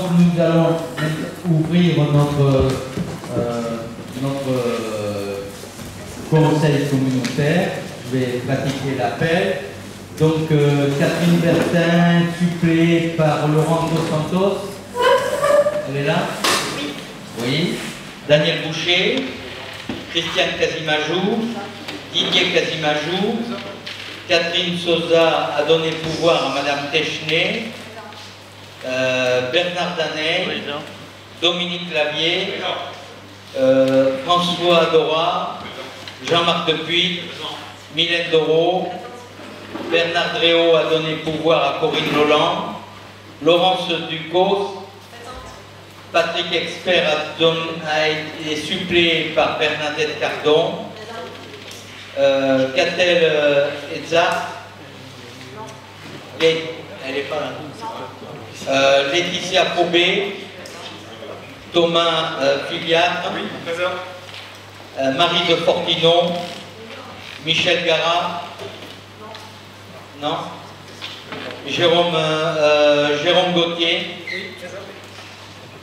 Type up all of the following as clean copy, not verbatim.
Donc nous allons ouvrir notre conseil communautaire. Je vais pratiquer l'appel. Donc Catherine Bertin, suppléée par Laurent Dos Santos. Elle est là? Oui. Daniel Boucher, Christiane Casimajou, Didier Casimajou, Catherine Sosa a donné pouvoir à Madame Technay, Bernard Danet, Dominique Clavier, François Dora, Jean-Marc Depuy, Mylène Doro, Bernard Dréau a donné pouvoir à Corinne Lolland, Laurence Ducos, Patrick Expert a été suppléé par Bernadette Cardon, Catel Edzard, elle n'est pas là. Laetitia Probé, Thomas Filiatre, Marie de Fortinon, Michel Garat, non, Jérôme Gauthier,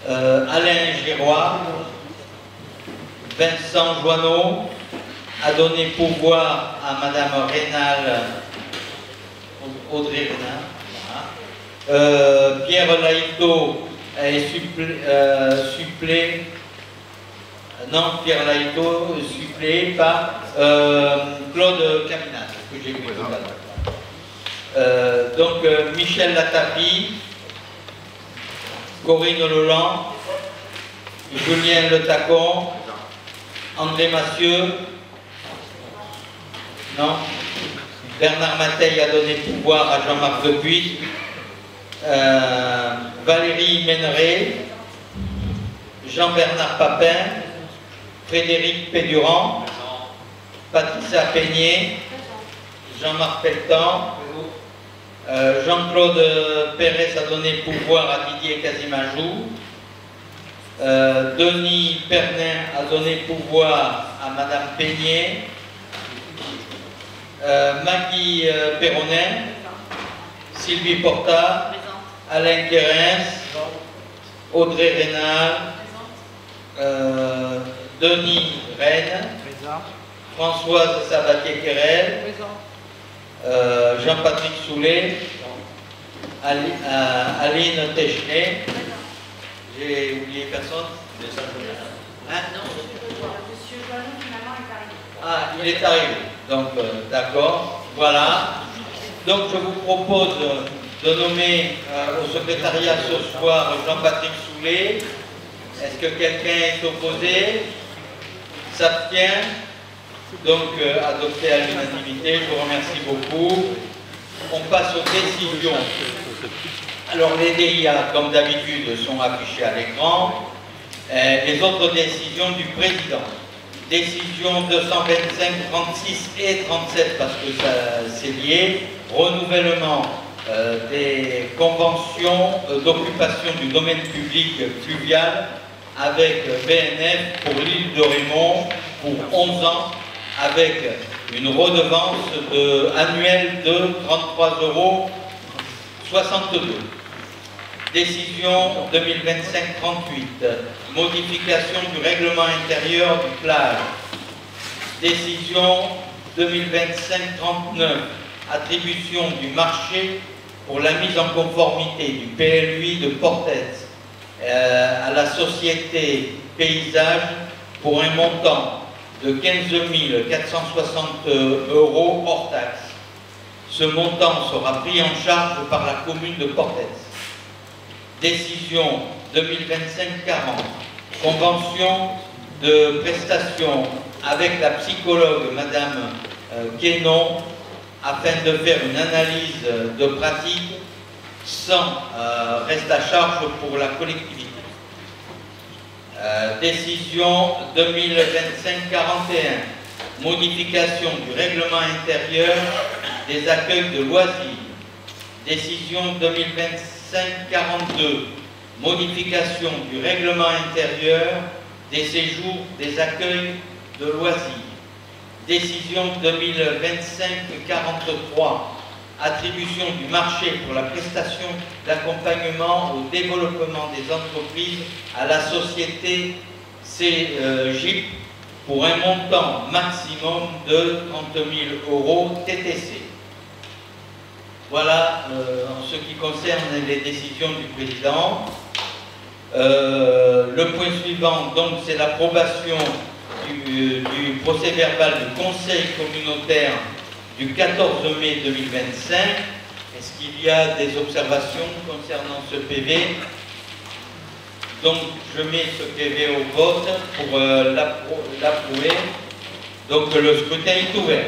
Alain Giroir, Vincent Joanneau a donné pouvoir à Madame Rénal, Audrey Rénal, voilà. Pierre Laïto est suppléé, non, Pierre Laïto suppléé par Claude Caminat, que j'ai vu tout à l'heure. Donc Michel Latapi, Corinne Lolland, Julien Le Tacon, André Massieu, non, Bernard Mateil a donné pouvoir à Jean-Marc Depuy, Valérie Méneret, Jean-Bernard Papin, Frédéric Pédurand, Patricia Peigné, Jean-Marc Pelletan, Jean-Claude Pérez a donné pouvoir à Didier Casimajou, Denis Pernin a donné pouvoir à Madame Peigné, Maggie Perronin, Sylvie Porta, Alain Quérens, Audrey Rénal, Denis Rennes, Françoise Sabatier-Querel, Jean-Patrick Soulet, Aline Technay. J'ai oublié personne? Hein? Non, monsieur Joanneau finalement est arrivé. Ah, il est arrivé. Donc, d'accord. Voilà. Donc, je vous propose de nommer au secrétariat ce soir Jean-Patrick Soulet. Est-ce que quelqu'un est opposé? S'abstient? Donc, adopté à l'unanimité. Je vous remercie beaucoup. On passe aux décisions. Alors, les DIA, comme d'habitude, sont affichés à l'écran. Les autres décisions du président. Décision 225, 36 et 37, parce que c'est lié. Renouvellement des conventions d'occupation du domaine public fluvial avec BNF pour l'île de Raymond pour 11 ans, avec une redevance annuelle de 33,62 €. Décision 2025-38, modification du règlement intérieur du plage. Décision 2025-39, attribution du marché pour la mise en conformité du PLUI de Portet à la société Paysage pour un montant de 15 460 € hors taxe. Ce montant sera pris en charge par la commune de Portet. Décision 2025-40, convention de prestation avec la psychologue Madame Guénon afin de faire une analyse de pratique sans reste à charge pour la collectivité. Décision 2025-41, modification du règlement intérieur des accueils de loisirs. Décision 2025-42, modification du règlement intérieur des séjours des accueils de loisirs. Décision 2025-43, attribution du marché pour la prestation d'accompagnement au développement des entreprises à la société CGIP pour un montant maximum de 30 000 € TTC. Voilà en ce qui concerne les décisions du président. Le point suivant, donc, c'est l'approbation du procès verbal du Conseil communautaire du 14 mai 2025. Est-ce qu'il y a des observations concernant ce PV? Donc, je mets ce PV au vote pour l'approuver. Donc, le scrutin est ouvert.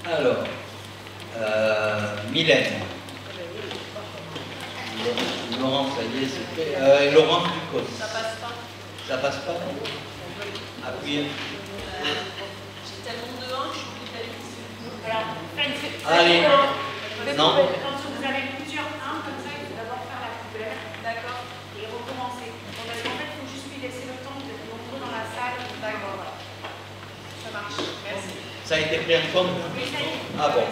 Alors, Mylène. Laurent, ça y est, c'est fait. Laurent Ducos. Ça passe pas. Ça passe pas? Appuyez. J'ai tellement de 1 que je suis obligée d'aller ici. Alors, Allez. Non. quand vous avez plusieurs 1 comme ça, il faut d'abord faire la poubelle. D'accord. Et recommencer. Donc, parce qu'en fait, il faut juste lui laisser le temps d'être nombreux dans la salle. D'accord. Ça marche. Merci. Ça a été pris en compte? Oui, ça y est. Ah bon.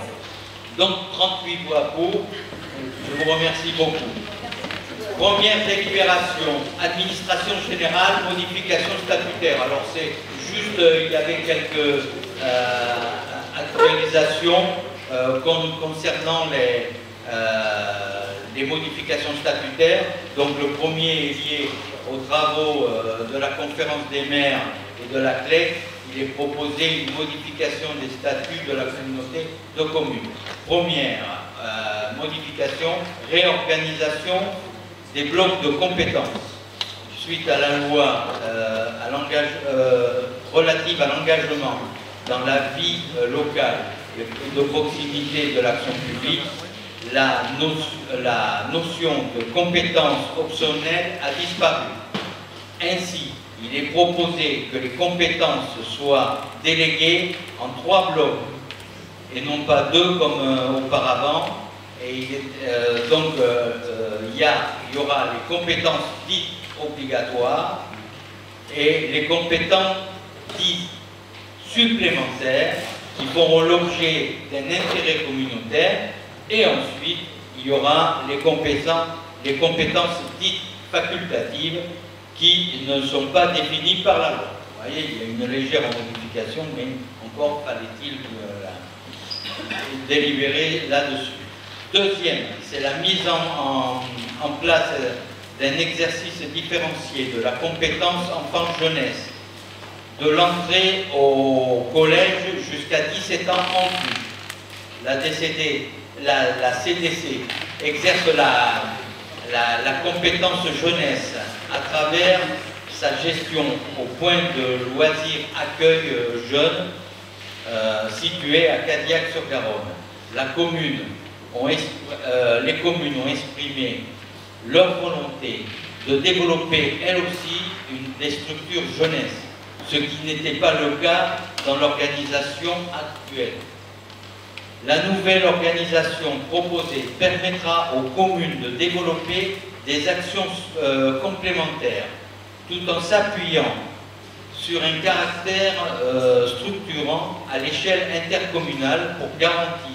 Donc 38 voix pour. Je vous remercie beaucoup. Première délibération, administration générale, modification statutaire. Alors c'est juste, il y avait quelques actualisations concernant les modifications statutaires. Donc le premier est lié aux travaux de la conférence des maires et de la CLEC. Il est proposé une modification des statuts de la communauté de communes. Première modification, réorganisation des blocs de compétences. Suite à la loi relative à l'engagement dans la vie locale et de proximité de l'action publique, la notion de compétence optionnelle a disparu. Ainsi, il est proposé que les compétences soient déléguées en 3 blocs et non pas 2 comme auparavant. Et il y aura les compétences dites obligatoires et les compétences dites supplémentaires qui feront l'objet d'un intérêt communautaire, et ensuite il y aura les compétences dites facultatives qui ne sont pas définies par la loi. Vous voyez, il y a une légère modification, mais encore fallait-il délibérer là-dessus. Deuxième, c'est la mise en place d'un exercice différencié de la compétence enfant-jeunesse, de l'entrée au collège jusqu'à 17 ans en plus. La CDC exerce la compétence jeunesse à travers sa gestion au point de loisirs accueil jeunes situé à Cadillac-sur-Garonne. Les communes ont exprimé leur volonté de développer elles aussi des structures jeunesse, ce qui n'était pas le cas dans l'organisation actuelle. La nouvelle organisation proposée permettra aux communes de développer des actions complémentaires, tout en s'appuyant sur un caractère structurant à l'échelle intercommunale pour garantir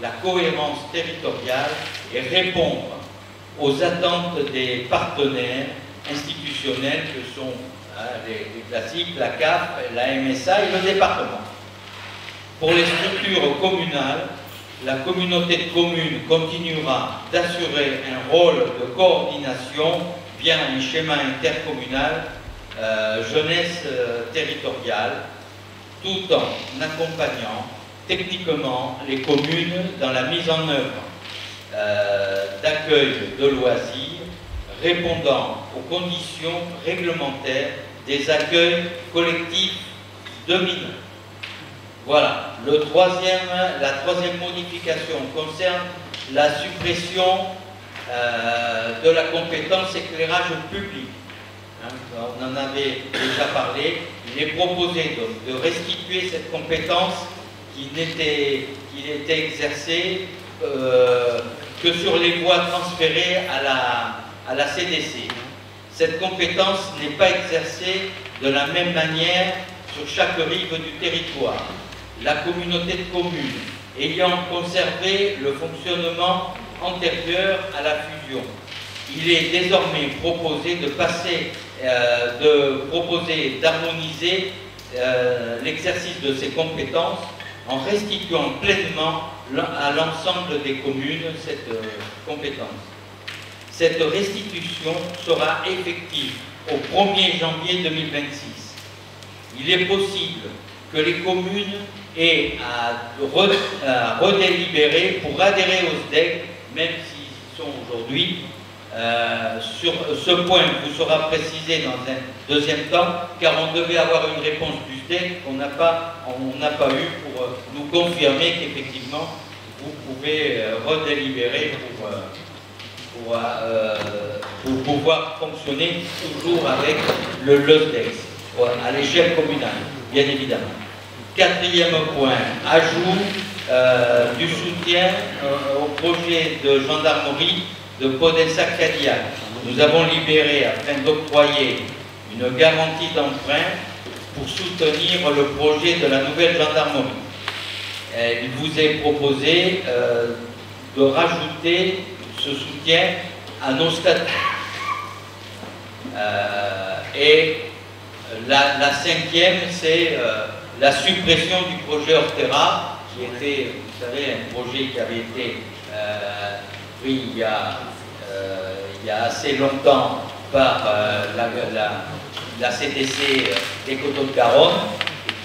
la cohérence territoriale et répondre aux attentes des partenaires institutionnels que sont les classiques, la CAF, la MSA et le département. Pour les structures communales, la communauté de communes continuera d'assurer un rôle de coordination via un schéma intercommunal jeunesse territoriale, tout en accompagnant techniquement les communes dans la mise en œuvre d'accueil de loisirs répondant aux conditions réglementaires des accueils collectifs de mineurs. Voilà. La troisième modification concerne la suppression de la compétence éclairage public. On en avait déjà parlé. Il est proposé donc de restituer cette compétence qui n'était exercé que sur les voies transférées à la CDC. Cette compétence n'est pas exercée de la même manière sur chaque rive du territoire. La communauté de communes ayant conservé le fonctionnement antérieur à la fusion, il est désormais proposé d'harmoniser l'exercice de ces compétences en restituant pleinement à l'ensemble des communes cette compétence. Cette restitution sera effective au 1er janvier 2026. Il est possible que les communes aient à redélibérer pour adhérer au SDEC, même s'ils sont aujourd'hui. Sur ce point vous sera précisé dans un deuxième temps, car on devait avoir une réponse du SDEC qu'on n'a pas eu pour nous confirmer qu'effectivement vous pouvez redélibérer pour pouvoir fonctionner toujours avec le SDEC à l'échelle communale, bien évidemment. Quatrième point, ajout du soutien au projet de gendarmerie de Podensac-Cadillac. Nous avons libéré afin d'octroyer une garantie d'emprunt pour soutenir le projet de la nouvelle gendarmerie. Il vous est proposé de rajouter ce soutien à nos statuts. Et la cinquième, c'est la suppression du projet Ortera, qui était, vous savez, un projet qui avait été pris il y a assez longtemps par la CDC des Coteaux de Garonne,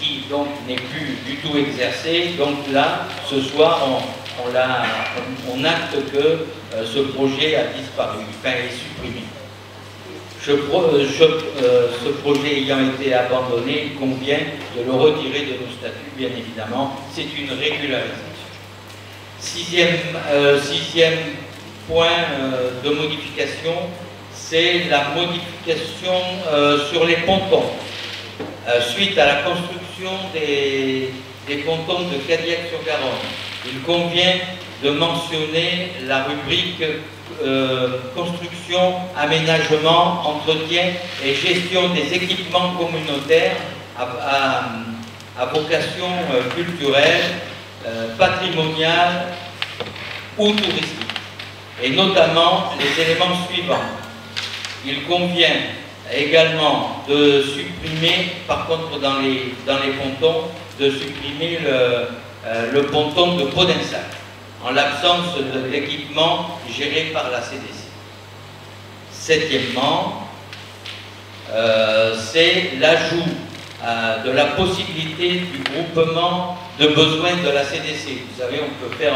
qui donc n'est plus du tout exercé. Donc là, ce soir, on acte que ce projet a disparu, enfin est supprimé. Ce projet ayant été abandonné, il convient de le retirer de nos statuts, bien évidemment. C'est une régularisation. Sixième point de modification, c'est la modification sur les pontons. Suite à la construction des pontons de Cadillac-sur-Garonne, il convient de mentionner la rubrique construction, aménagement, entretien et gestion des équipements communautaires à vocation culturelle, patrimoniale ou touristique, et notamment les éléments suivants. Il convient également de supprimer, par contre dans les pontons, de supprimer le ponton de Podensac, en l'absence de l'équipement géré par la CDC. Septièmement, c'est l'ajout de la possibilité du groupement de besoins de la CDC. Vous savez, on peut faire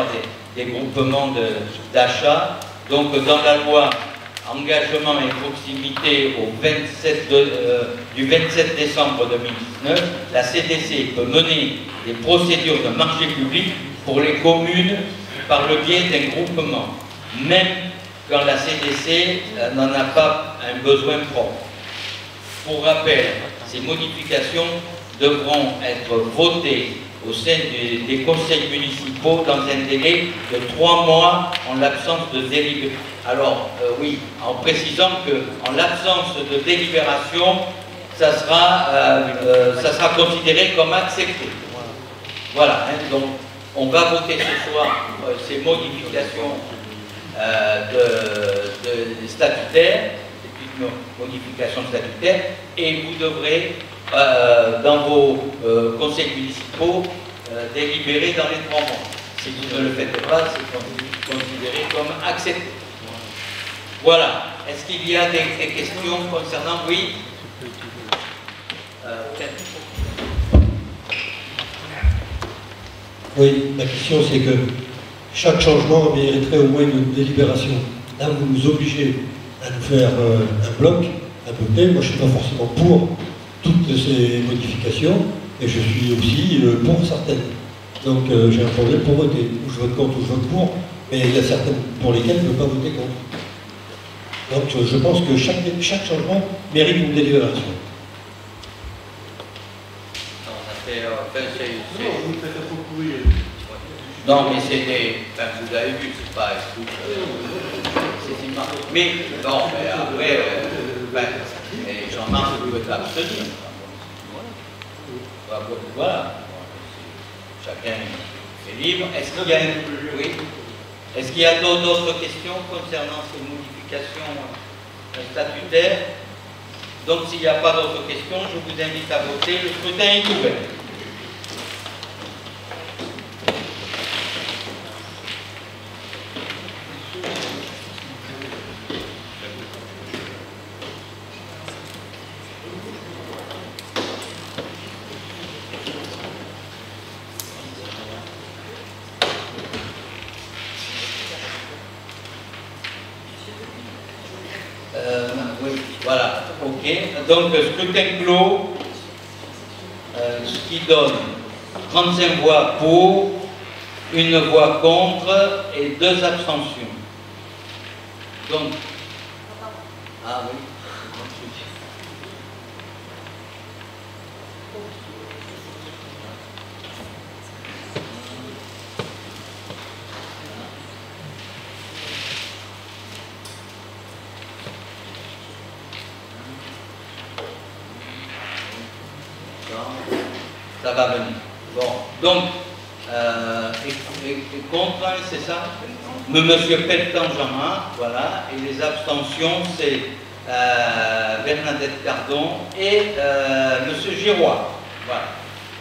des groupements d'achat. Donc dans la loi engagement et proximité du 27 décembre 2019, la CDC peut mener des procédures de marché public pour les communes par le biais d'un groupement, même quand la CDC n'en a pas un besoin propre. Pour rappel, ces modifications devront être votées au sein des conseils municipaux dans un délai de 3 mois en l'absence de délibération. Alors, oui, en précisant qu'en l'absence de délibération, ça sera considéré comme accepté. Voilà, hein, donc on va voter ce soir ces modifications statutaires, c'est une modification statutaire, et vous devrez, dans vos conseils municipaux, délibérer dans les 3 mois. Si vous ne le faites pas, c'est considéré comme accepté. Voilà. Est-ce qu'il y a des questions concernant... Oui. Oui, la question c'est que chaque changement mériterait au moins une délibération. Là, vous nous obligez à nous faire un bloc, à voter. Moi, je ne suis pas forcément pour toutes ces modifications, et je suis aussi pour certaines. Donc, j'ai un problème pour voter. Ou je vote contre ou je vote pour, mais il y a certaines pour lesquelles je ne peux pas voter contre. Donc, je pense que chaque changement mérite une délibération. On a fait enfin, Non, vous faites un peu courir. Non, mais c'est des... Enfin, vous avez vu, c'est pas... c'est immense. Mais, bon, mais après... et Jean-Marc peut t'abstenir. Voilà. Chacun est libre. Est-ce qu'il y a... Oui. Est-ce qu'il y a d'autres questions concernant ces modifications statutaires? Donc, s'il n'y a pas d'autres questions, je vous invite à voter. Le scrutin est ouvert. Oui, voilà, ok. Donc, scrutin clos, ce qui donne 35 voix pour, 1 voix contre et 2 abstentions. Donc, ah oui. Ça va venir. Bon, donc, et contre, c'est ça? Monsieur Pelletan Jean-Marc, voilà, et les abstentions, c'est Bernadette Cardon et Monsieur Giroir. Voilà.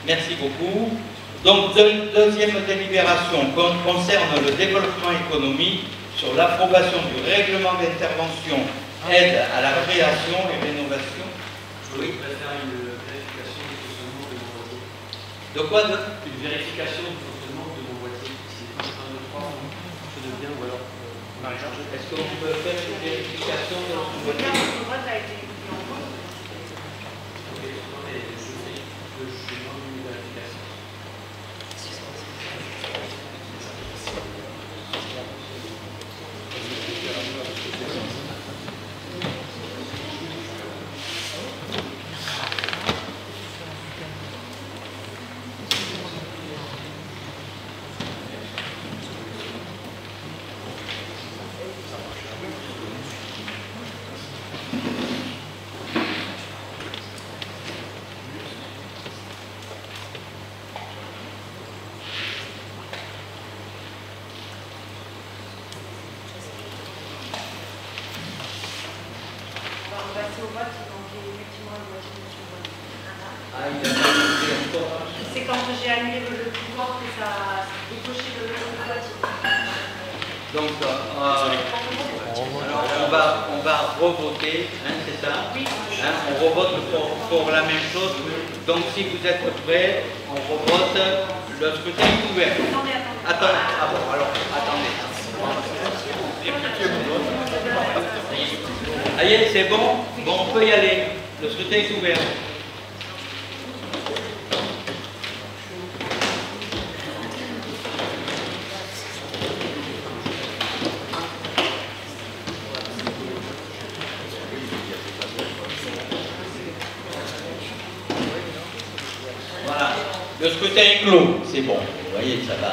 Merci beaucoup. Donc, deuxième délibération concerne le développement économique sur l'approbation du règlement d'intervention, aide à la création et rénovation. Je voudrais faire une vérification du fonctionnement de mon boîtier. De quoi de? Une vérification du fonctionnement de mon boîtier. Si 1, 2, 3, je ne bien ou alors Marie-Georges. Est-ce qu'on peut faire une vérification de notre Le voiture? vote a été mis en cause. Ok, non mais je demande une vérification. On va passer au vote, donc effectivement le vote est sur le vote. Ah, il a pas été encore. C'est quand j'ai annulé le pouvoir que ça a décoché le vote. Donc, alors on va revoter, hein, c'est ça? Oui. Hein, on revote pour la même chose. Donc, si vous êtes prêts, on revote. Le scrutin est ouvert. Attendez. Ah bon, alors, attendez. Allez, c'est bon? Bon, on peut y aller. Le scrutin est ouvert. Voilà. Le scrutin est clos. C'est bon. Vous voyez, ça va.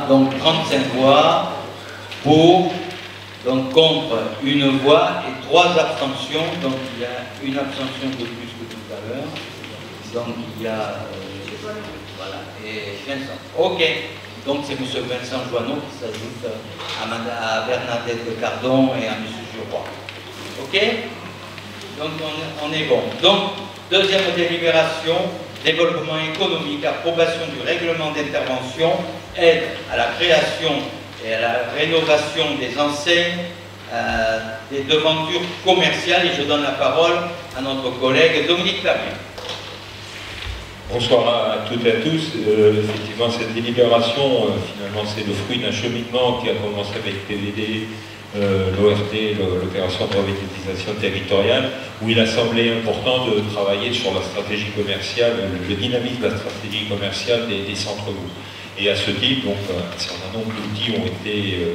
Donc, 35 voix pour. Donc contre 1 voix et 3 abstentions, donc il y a une abstention de plus que tout à l'heure. Donc il y a voilà, et Vincent. Ok, donc c'est M. Vincent Joanneau qui s'ajoute à Bernadette Cardon et à M. Giroir. Ok, donc on est bon. Donc deuxième délibération, développement économique, approbation du règlement d'intervention, aide à la création et à la rénovation des enseignes, des devantures commerciales. Et je donne la parole à notre collègue Dominique Flavien. Bonsoir à toutes et à tous. Effectivement, cette délibération, finalement, c'est le fruit d'un cheminement qui a commencé avec PVD, l'ORT, l'opération de revitalisation territoriale, où il a semblé important de travailler sur la stratégie commerciale, le dynamisme de la stratégie commerciale des centres-bourgs. Et à ce titre, donc, un certain nombre d'outils ont été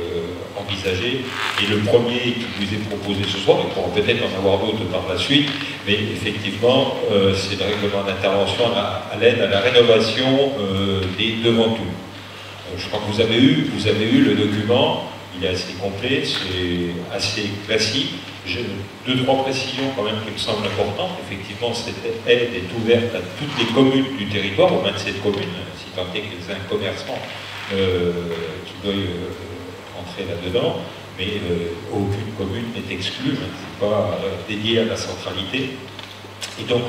envisagés. Et le premier qui vous est proposé ce soir, il pourra peut-être en avoir d'autres par la suite, mais effectivement, c'est le règlement d'intervention à l'aide à la rénovation des devantures. Je crois que vous avez eu le document, il est assez complet, c'est assez classique. J'ai 2-3 précisions quand même qui me semblent importantes. Effectivement, cette aide est ouverte à toutes les communes du territoire, aux 27 communes, si tant est qu'il y ait un commerçant qui veuille entrer là-dedans, mais aucune commune n'est exclue, c'est pas dédié à la centralité. Et donc,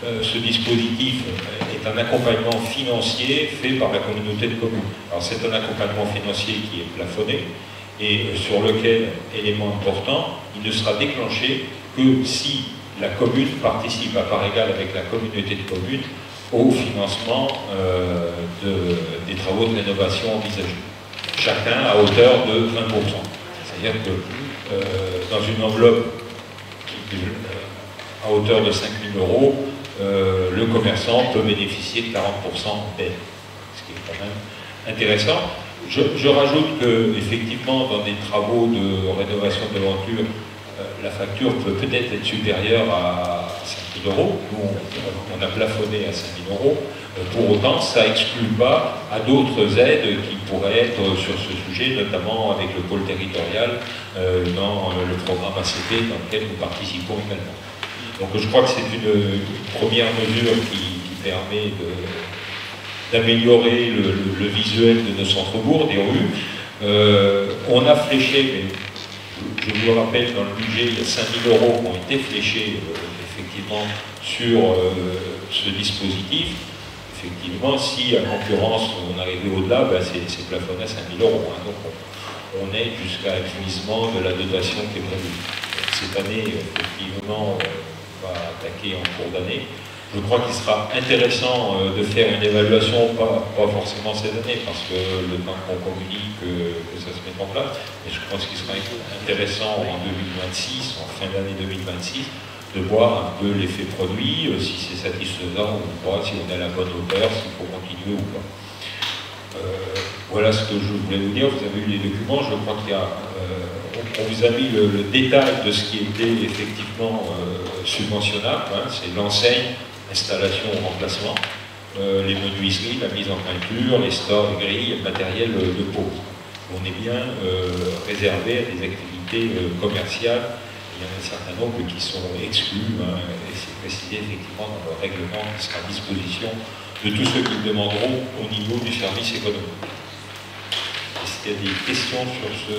ce dispositif est un accompagnement financier fait par la communauté de communes. Alors c'est un accompagnement financier qui est plafonné et sur lequel, élément important, il ne sera déclenché que si la commune participe à part égale avec la communauté de communes au financement des travaux de rénovation envisagés. Chacun à hauteur de 20%. C'est-à-dire que dans une enveloppe à hauteur de 5 000 €, le commerçant peut bénéficier de 40% d'aide, ce qui est quand même intéressant. Je rajoute que, effectivement, dans des travaux de rénovation de devanture, la facture peut peut-être être supérieure à 5 000 €. Nous, on a plafonné à 5 000 €. Pour autant, ça n'exclut pas à d'autres aides qui pourraient être sur ce sujet, notamment avec le pôle territorial dans le programme ACP dans lequel nous participons également. Donc je crois que c'est une première mesure qui permet d'améliorer le visuel de nos centres-bourgs, des rues. On a fléché, mais je vous le rappelle, dans le budget, il y a 5 000 € qui ont été fléchés effectivement sur ce dispositif. Effectivement, si à concurrence on arrivait au-delà, ben c'est plafonné à 5 000 €. Hein, donc on est jusqu'à l'épuisement de la dotation qui est prévue. Cette année, effectivement, on va attaquer en cours d'année. Je crois qu'il sera intéressant de faire une évaluation, pas forcément cette année, parce que le temps qu'on communique, que ça se mette en place, mais je pense qu'il sera intéressant en 2026, en fin d'année 2026, de voir un peu l'effet produit, si c'est satisfaisant ou pas, si on est à la bonne hauteur, s'il faut continuer ou pas. Voilà ce que je voulais vous dire. Vous avez eu les documents, je crois qu'il y a... on vous a mis le détail de ce qui était effectivement subventionnable, hein, c'est l'enseigne, installation ou remplacement, les menuiseries, la mise en peinture, les stores, les grilles, le matériel de pose. On est bien réservé à des activités commerciales. Il y en a un certain nombre qui sont exclus, hein, et c'est précisé effectivement dans le règlement qui sera à disposition de tous ceux qui le demanderont au niveau du service économique. Est-ce qu'il y a des questions sur ce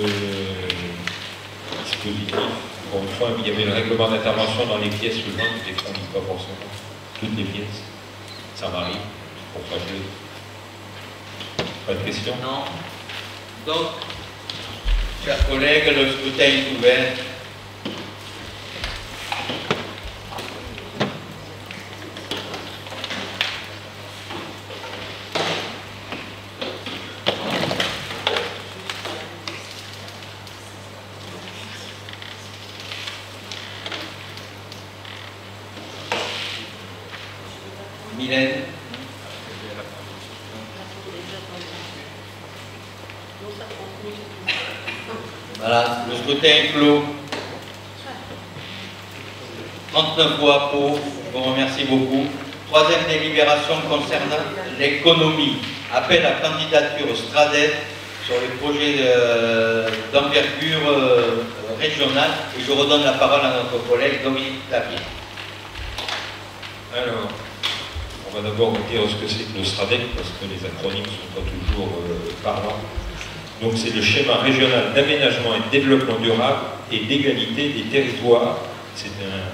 dispositif? Encore une fois, il y avait le règlement d'intervention dans les pièces suivantes qui ne fournit pas forcément toutes les pièces. Ça m'arrive, pour ça que... Pas de questions? Non. Donc, chers collègues, le scrutin est ouvert. Mylène. Voilà, le scrutin est clos. 39 voix pour, je vous remercie beaucoup. Troisième délibération concernant l'économie. Appel à candidature Stradet sur les projets d'envergure régionale. Et je redonne la parole à notre collègue Dominique Tavier. Alors, on va d'abord vous dire ce que c'est que le SRADEC, parce que les acronymes ne sont pas toujours parlants. Donc c'est le schéma régional d'aménagement et de développement durable et d'égalité des territoires. C'est un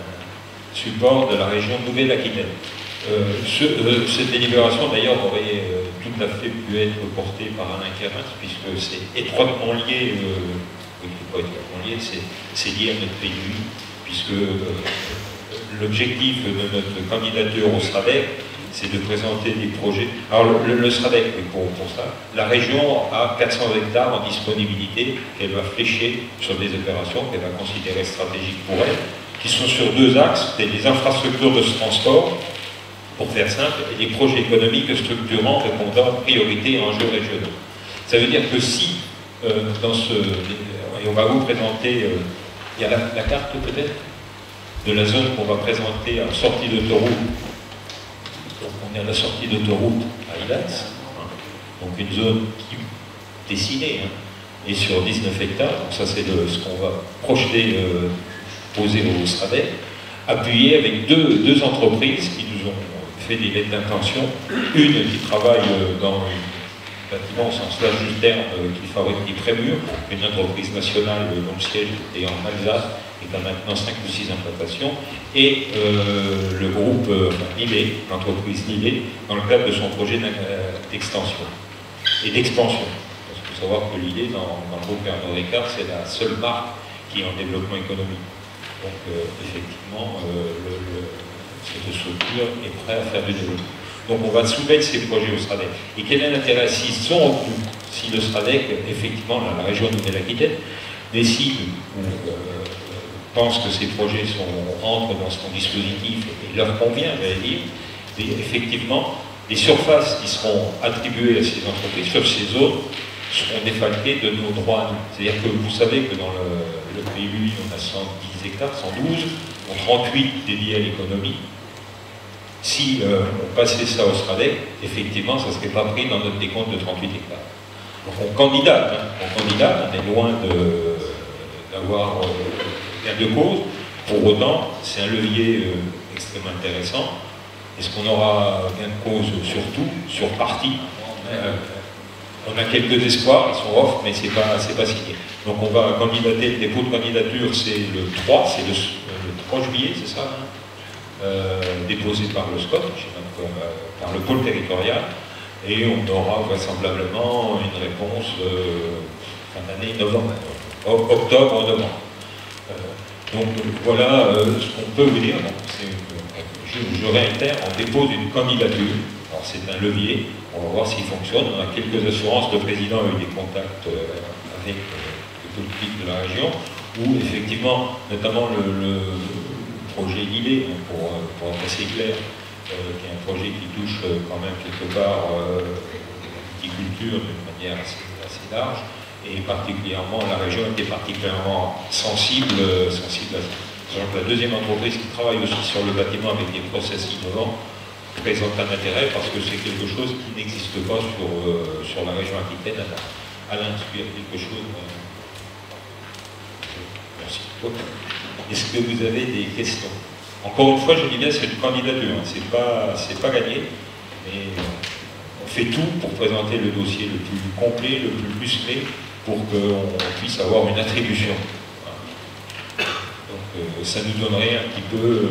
support de la région Nouvelle-Aquitaine. Cette délibération d'ailleurs aurait tout à fait pu être portée par Alain Quérins, puisque c'est étroitement lié, pas étroitement lié, c'est lié à notre pays, puisque l'objectif de notre candidature au SRADEC, c'est de présenter des projets. Alors le SRADEC, pour ça, la région a 400 hectares en disponibilité qu'elle va flécher sur des opérations qu'elle va considérer stratégiques pour elle, qui sont sur deux axes, des infrastructures de transport, pour faire simple, et des projets économiques structurants répondant en priorité à enjeux régionaux. Ça veut dire que si et on va vous présenter, il y a la carte peut-être de la zone qu'on va présenter en sortie d'autoroute. Donc on est à la sortie d'autoroute à Ilats, donc une zone qui est dessinée, et sur 19 hectares, donc ça c'est ce qu'on va projeter, poser au SRADEC, appuyé avec deux entreprises qui nous ont fait des lettres d'intention, une qui travaille dans un bâtiment au sens large du terme, qui fabrique des prémurs, une entreprise nationale dont le siège est en Alsace et qui a maintenant 5 ou 6 implantations, et le groupe Lillet, l'entreprise Lillet, dans le cadre de son projet d'extension et d'expansion. Parce qu'il faut savoir que Lillet, dans le groupe Pernod Ricard, c'est la seule marque qui est en développement économique. Donc effectivement, cette structure est prête à faire du développement. Donc on va soumettre ces projets au SRADEC. Et quel est l'intérêt s'ils sont en cours, si le SRADEC, effectivement, la région Nouvelle-Aquitaine, décide ou pense que ces projets rentrent dans son dispositif et leur convient, j'allais dire, et effectivement, les surfaces qui seront attribuées à ces entreprises sur ces zones seront défalquées de nos droits à nous. C'est-à-dire que vous savez que dans le PLUI, on a 110 hectares, 112, dont 38 dédiés à l'économie. Si on passait ça au SRADEC, effectivement, ça ne serait pas pris dans notre décompte de 38 hectares. Donc on candidate, on est loin d'avoir gain de cause. Pour autant, c'est un levier extrêmement intéressant. Est-ce qu'on aura gain de cause sur partie on a quelques espoirs, ils sont off, mais c'est pas signé. Donc on va candidater, le dépôt de candidature c'est le 3, c'est le 3 juillet, c'est ça, déposé par le SCOT, par le pôle territorial, et on aura vraisemblablement une réponse fin d'année, octobre, novembre. Donc voilà ce qu'on peut vous dire. Je réitère, on dépose une candidature. Alors c'est un levier, on va voir s'il fonctionne. On a quelques assurances, le président a eu des contacts avec les politiques de la région, où effectivement, notamment le projet Lillet, pour être assez clair, qui est un projet qui touche quand même quelque part l'agriculture d'une manière assez large, et particulièrement la région était particulièrement sensible à ça. Par exemple, la deuxième entreprise qui travaille aussi sur le bâtiment avec des process innovants présente un intérêt parce que c'est quelque chose qui n'existe pas sur la région Aquitaine. Alain, est-ce qu'il y a quelque chose? Merci. Est-ce que vous avez des questions? Encore une fois, je dis bien, c'est une candidature, c'est pas gagné, mais on fait tout pour présenter le dossier le plus complet, le plus musclé, pour qu'on puisse avoir une attribution. Donc ça nous donnerait un petit peu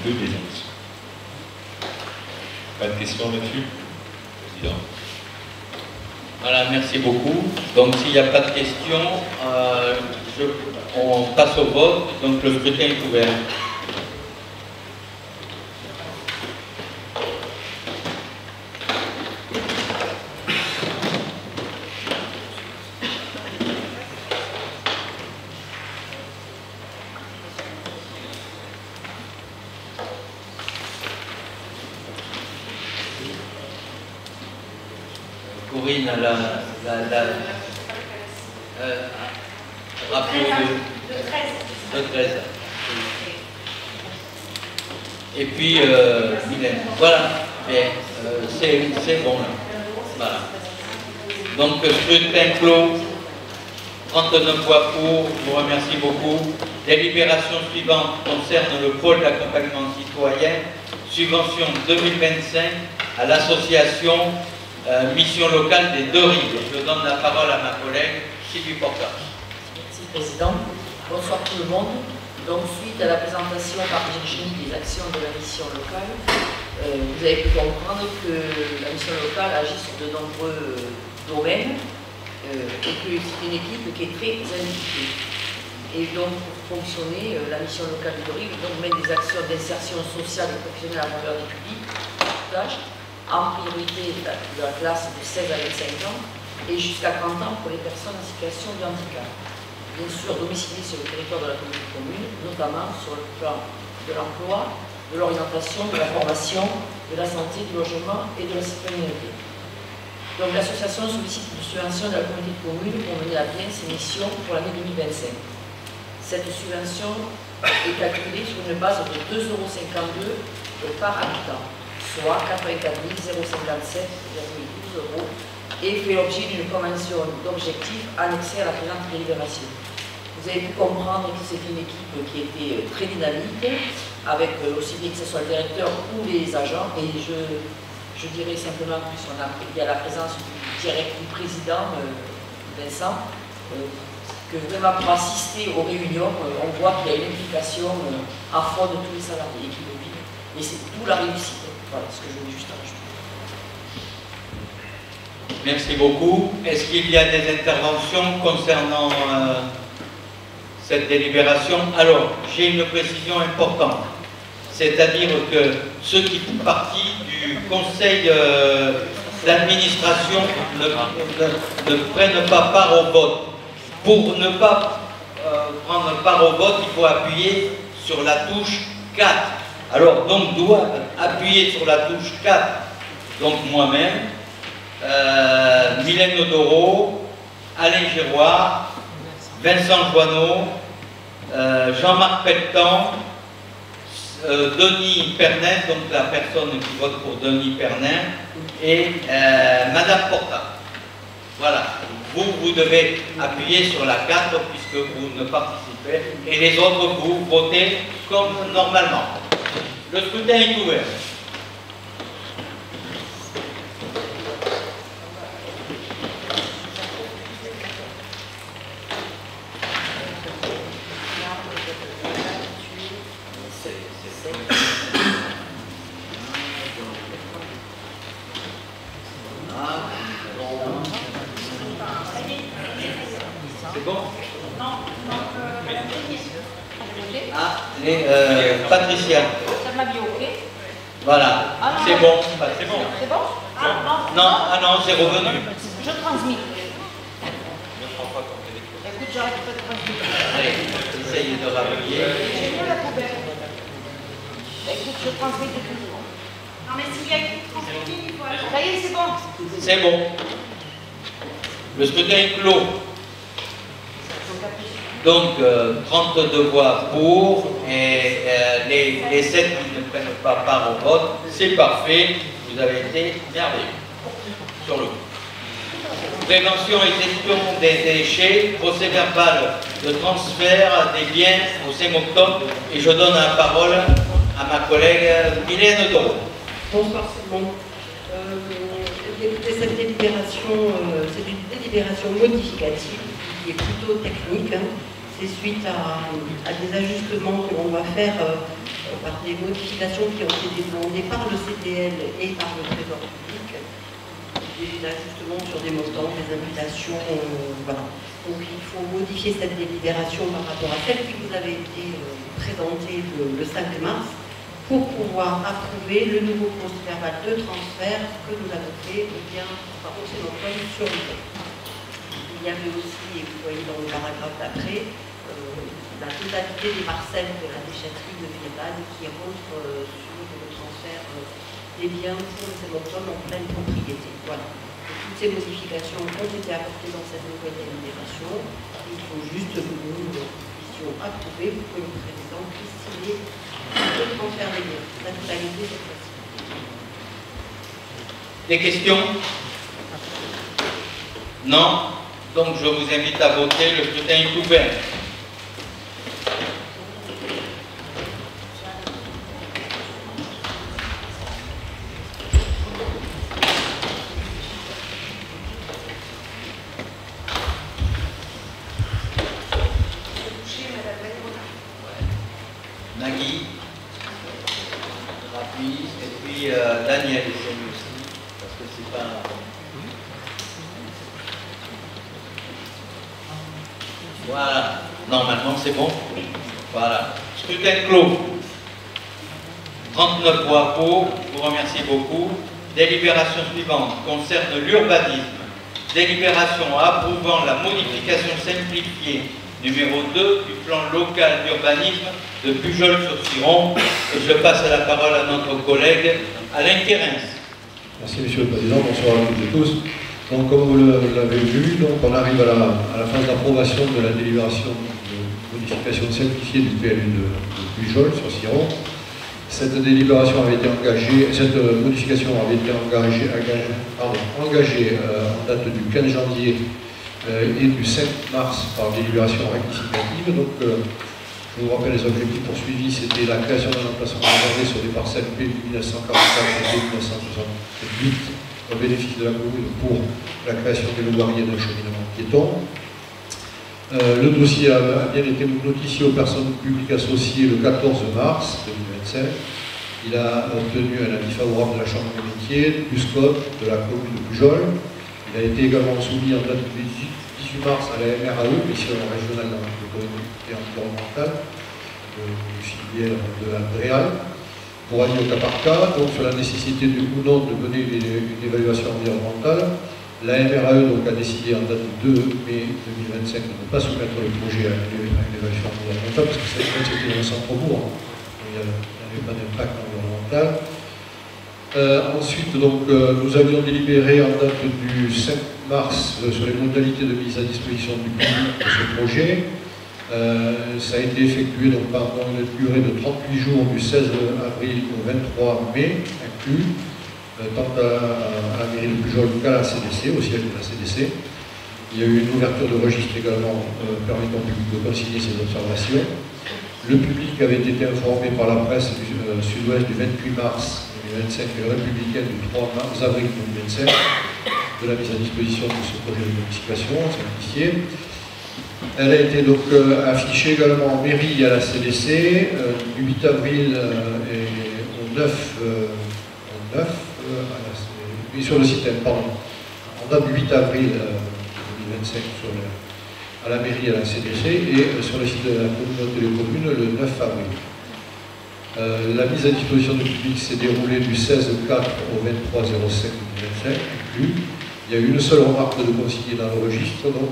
d'aisance. Pas de questions là-dessus, Président? Voilà, merci beaucoup. Donc s'il n'y a pas de questions, on passe au vote. Donc le scrutin est ouvert. Corinne a rappelé de 13. Et puis, Mylène. Voilà, c'est bon là. Voilà. Donc, scrutin clos, 39 voix pour, je vous remercie beaucoup. Délibération suivante concerne le pôle d'accompagnement citoyen, subvention 2025 à l'association Mission locale des Deux Rives. Je donne la parole à ma collègue Sylvie Porta. Merci Président. Bonsoir tout le monde. Donc suite à la présentation par Virginie des actions de la mission locale, vous avez pu comprendre que la mission locale agit sur de nombreux domaines et que c'est une équipe qui est très impliquée. Et donc pour fonctionner, la mission locale des Deux Rives mène des actions d'insertion sociale et professionnelle à faveur des publics, en priorité de la classe de 16 à 25 ans et jusqu'à 30 ans pour les personnes en situation de handicap. Bien sûr, domiciliées sur le territoire de la commune, notamment sur le plan de l'emploi, de l'orientation, de la formation, de la santé, du logement et de la citoyenneté. Donc l'association sollicite une subvention de la communauté de communes pour mener à bien ses missions pour l'année 2025. Cette subvention est calculée sur une base de 2,52 € par habitant, soit 84 057,12 € et fait l'objet d'une convention d'objectifs annexée à la présente délibération. Vous avez pu comprendre que c'était une équipe qui était très dynamique, avec aussi bien que ce soit le directeur ou les agents, et je dirais simplement qu'il y a la présence du président, Vincent, que vraiment pour assister aux réunions, on voit qu'il y a une implication à fond de tous les salariés qui le vivent, et c'est tout la réussite. Voilà ce que je voulais juste rajouter. Merci beaucoup. Est-ce qu'il y a des interventions concernant cette délibération? Alors, j'ai une précision importante. C'est-à-dire que ceux qui font partie du conseil d'administration ne prennent pas part au vote. Pour ne pas prendre part au vote, il faut appuyer sur la touche 4. Alors, donc, doivent appuyer sur la touche 4, donc moi-même, Mylène Odoro, Alain Giroir, Vincent Joanneau, Jean-Marc Pelletan, Denis Pernin, donc la personne qui vote pour Denis Pernin, et Madame Porta. Voilà. Vous devez appuyer sur la 4 puisque vous ne participez, et les autres, vous votez comme normalement. Le scrutin est ouvert. C'est bon? Patricia. Ça m'a dit OK. Voilà, c'est bon. C'est bon. C'est bon? Non, c'est revenu. Je transmets. Écoute, j'arrête pas de transmettre. Allez, essayez de rappeler. J'ai mis la poubelle. Écoute, je transmets depuis. Non, mais s'il y a une transmission, il faut aller. Ça y est, c'est bon. C'est bon. Le scrutin est clos. Donc, 32 voix pour et les 7 qui ne prennent pas part au vote. C'est parfait. Vous avez été merveilleux. Sur le coup. Prévention et gestion des déchets, procès verbal de transfert des biens au CEMOCTOM. Et je donne la parole à ma collègue Mylène Odoro. Bonsoir tout le monde. Écoutez, cette délibération, c'est une délibération modificative qui est plutôt technique. C'est suite à des ajustements que l'on va faire par des modifications qui ont été demandées par le CDL et par le Trésor public. Des ajustements sur des montants, des invitations, voilà. Donc il faut modifier cette délibération par rapport à celle qui vous avait été présentée le 5 mars pour pouvoir approuver le nouveau procès verbal de transfert que nous avons fait au CEMOCTOM sur le thème. Il y avait aussi, et vous voyez dans le paragraphe d'après, la totalité des parcelles de la déchetterie de Villeurbanne qui rentre sur le transfert des biens pour le CEMOCTOM en pleine propriété. Voilà. Et toutes ces modifications ont été apportées dans cette nouvelle délibération. Il faut juste que nous puissions approuver pour que le président puisse signer le transfert des biens, la totalité cette fois-ci. Des questions? Non? Donc je vous invite à voter. Le scrutin est ouvert. Nagui, Rapi, et puis Daniel, c'est lui aussi, parce que c'est pas... Voilà, normalement c'est bon. Voilà, scrutin clos. 39 voix pour, je vous remercie beaucoup. Délibération suivante concerne l'urbanisme. Délibération approuvant la modification simplifiée numéro 2 du plan local d'urbanisme de Pujol-sur-Ciron. Et je passe la parole à notre collègue Alain Quérens. Merci Monsieur le Président, bonsoir à toutes et tous. Donc comme vous l'avez vu, donc, on arrive à la phase d'approbation de la délibération de modification simplifiée du PLU de Pujol sur Siron. Cette délibération avait été engagée, cette modification avait été engagée en date du 15 janvier et du 5 mars par délibération rectificative. Donc, je vous rappelle les objectifs poursuivis, c'était la création d'un emplacement réservé sur des parcelles P 1944 et 1968 au bénéfice de la commune pour la création des lois et d'un cheminement piéton. Le dossier a bien été notifié aux personnes publiques associées le 14 mars 2025. Il a obtenu un avis favorable de la Chambre des métiers, du SCOT, de la commune de Pujol. Il a été également soumis en date du 18 mars à la MRAE, mission régionale d'autorité environnementale, du filière de la DREAL, pour avis au cas par cas, donc sur la nécessité ou non de mener une évaluation environnementale. La MRAE donc, a décidé en date du 2 mai 2025 de ne pas soumettre le projet à une évaluation environnementale, parce que c'était un centre-bourg, il n'y avait pas d'impact environnemental. Ensuite, donc, nous avions délibéré en date du 5 mars sur les modalités de mise à disposition du public de ce projet. Ça a été effectué donc, pendant une durée de 38 jours du 16 avril au 23 mai inclus, tant à la mairie de Pujol qu'à la CDC, au siège de la CDC. Il y a eu une ouverture de registre également permettant au public de consigner ses observations. Le public avait été informé par la presse du Sud-Ouest du 28 mars 2025 et le Républicain du 3 avril 2025 de la mise à disposition de ce projet de modification simplifié. Elle a été donc affichée également en mairie à la CDC du 8 avril au 9 sur le site, pardon, en date du 8 avril 2025 à la mairie à la CDC et sur le site de la communauté de communes le 9 avril. La mise à disposition du public s'est déroulée du 16/4 au 23/05/2025 inclus. Il y a eu une seule remarque de consignée dans le registre donc,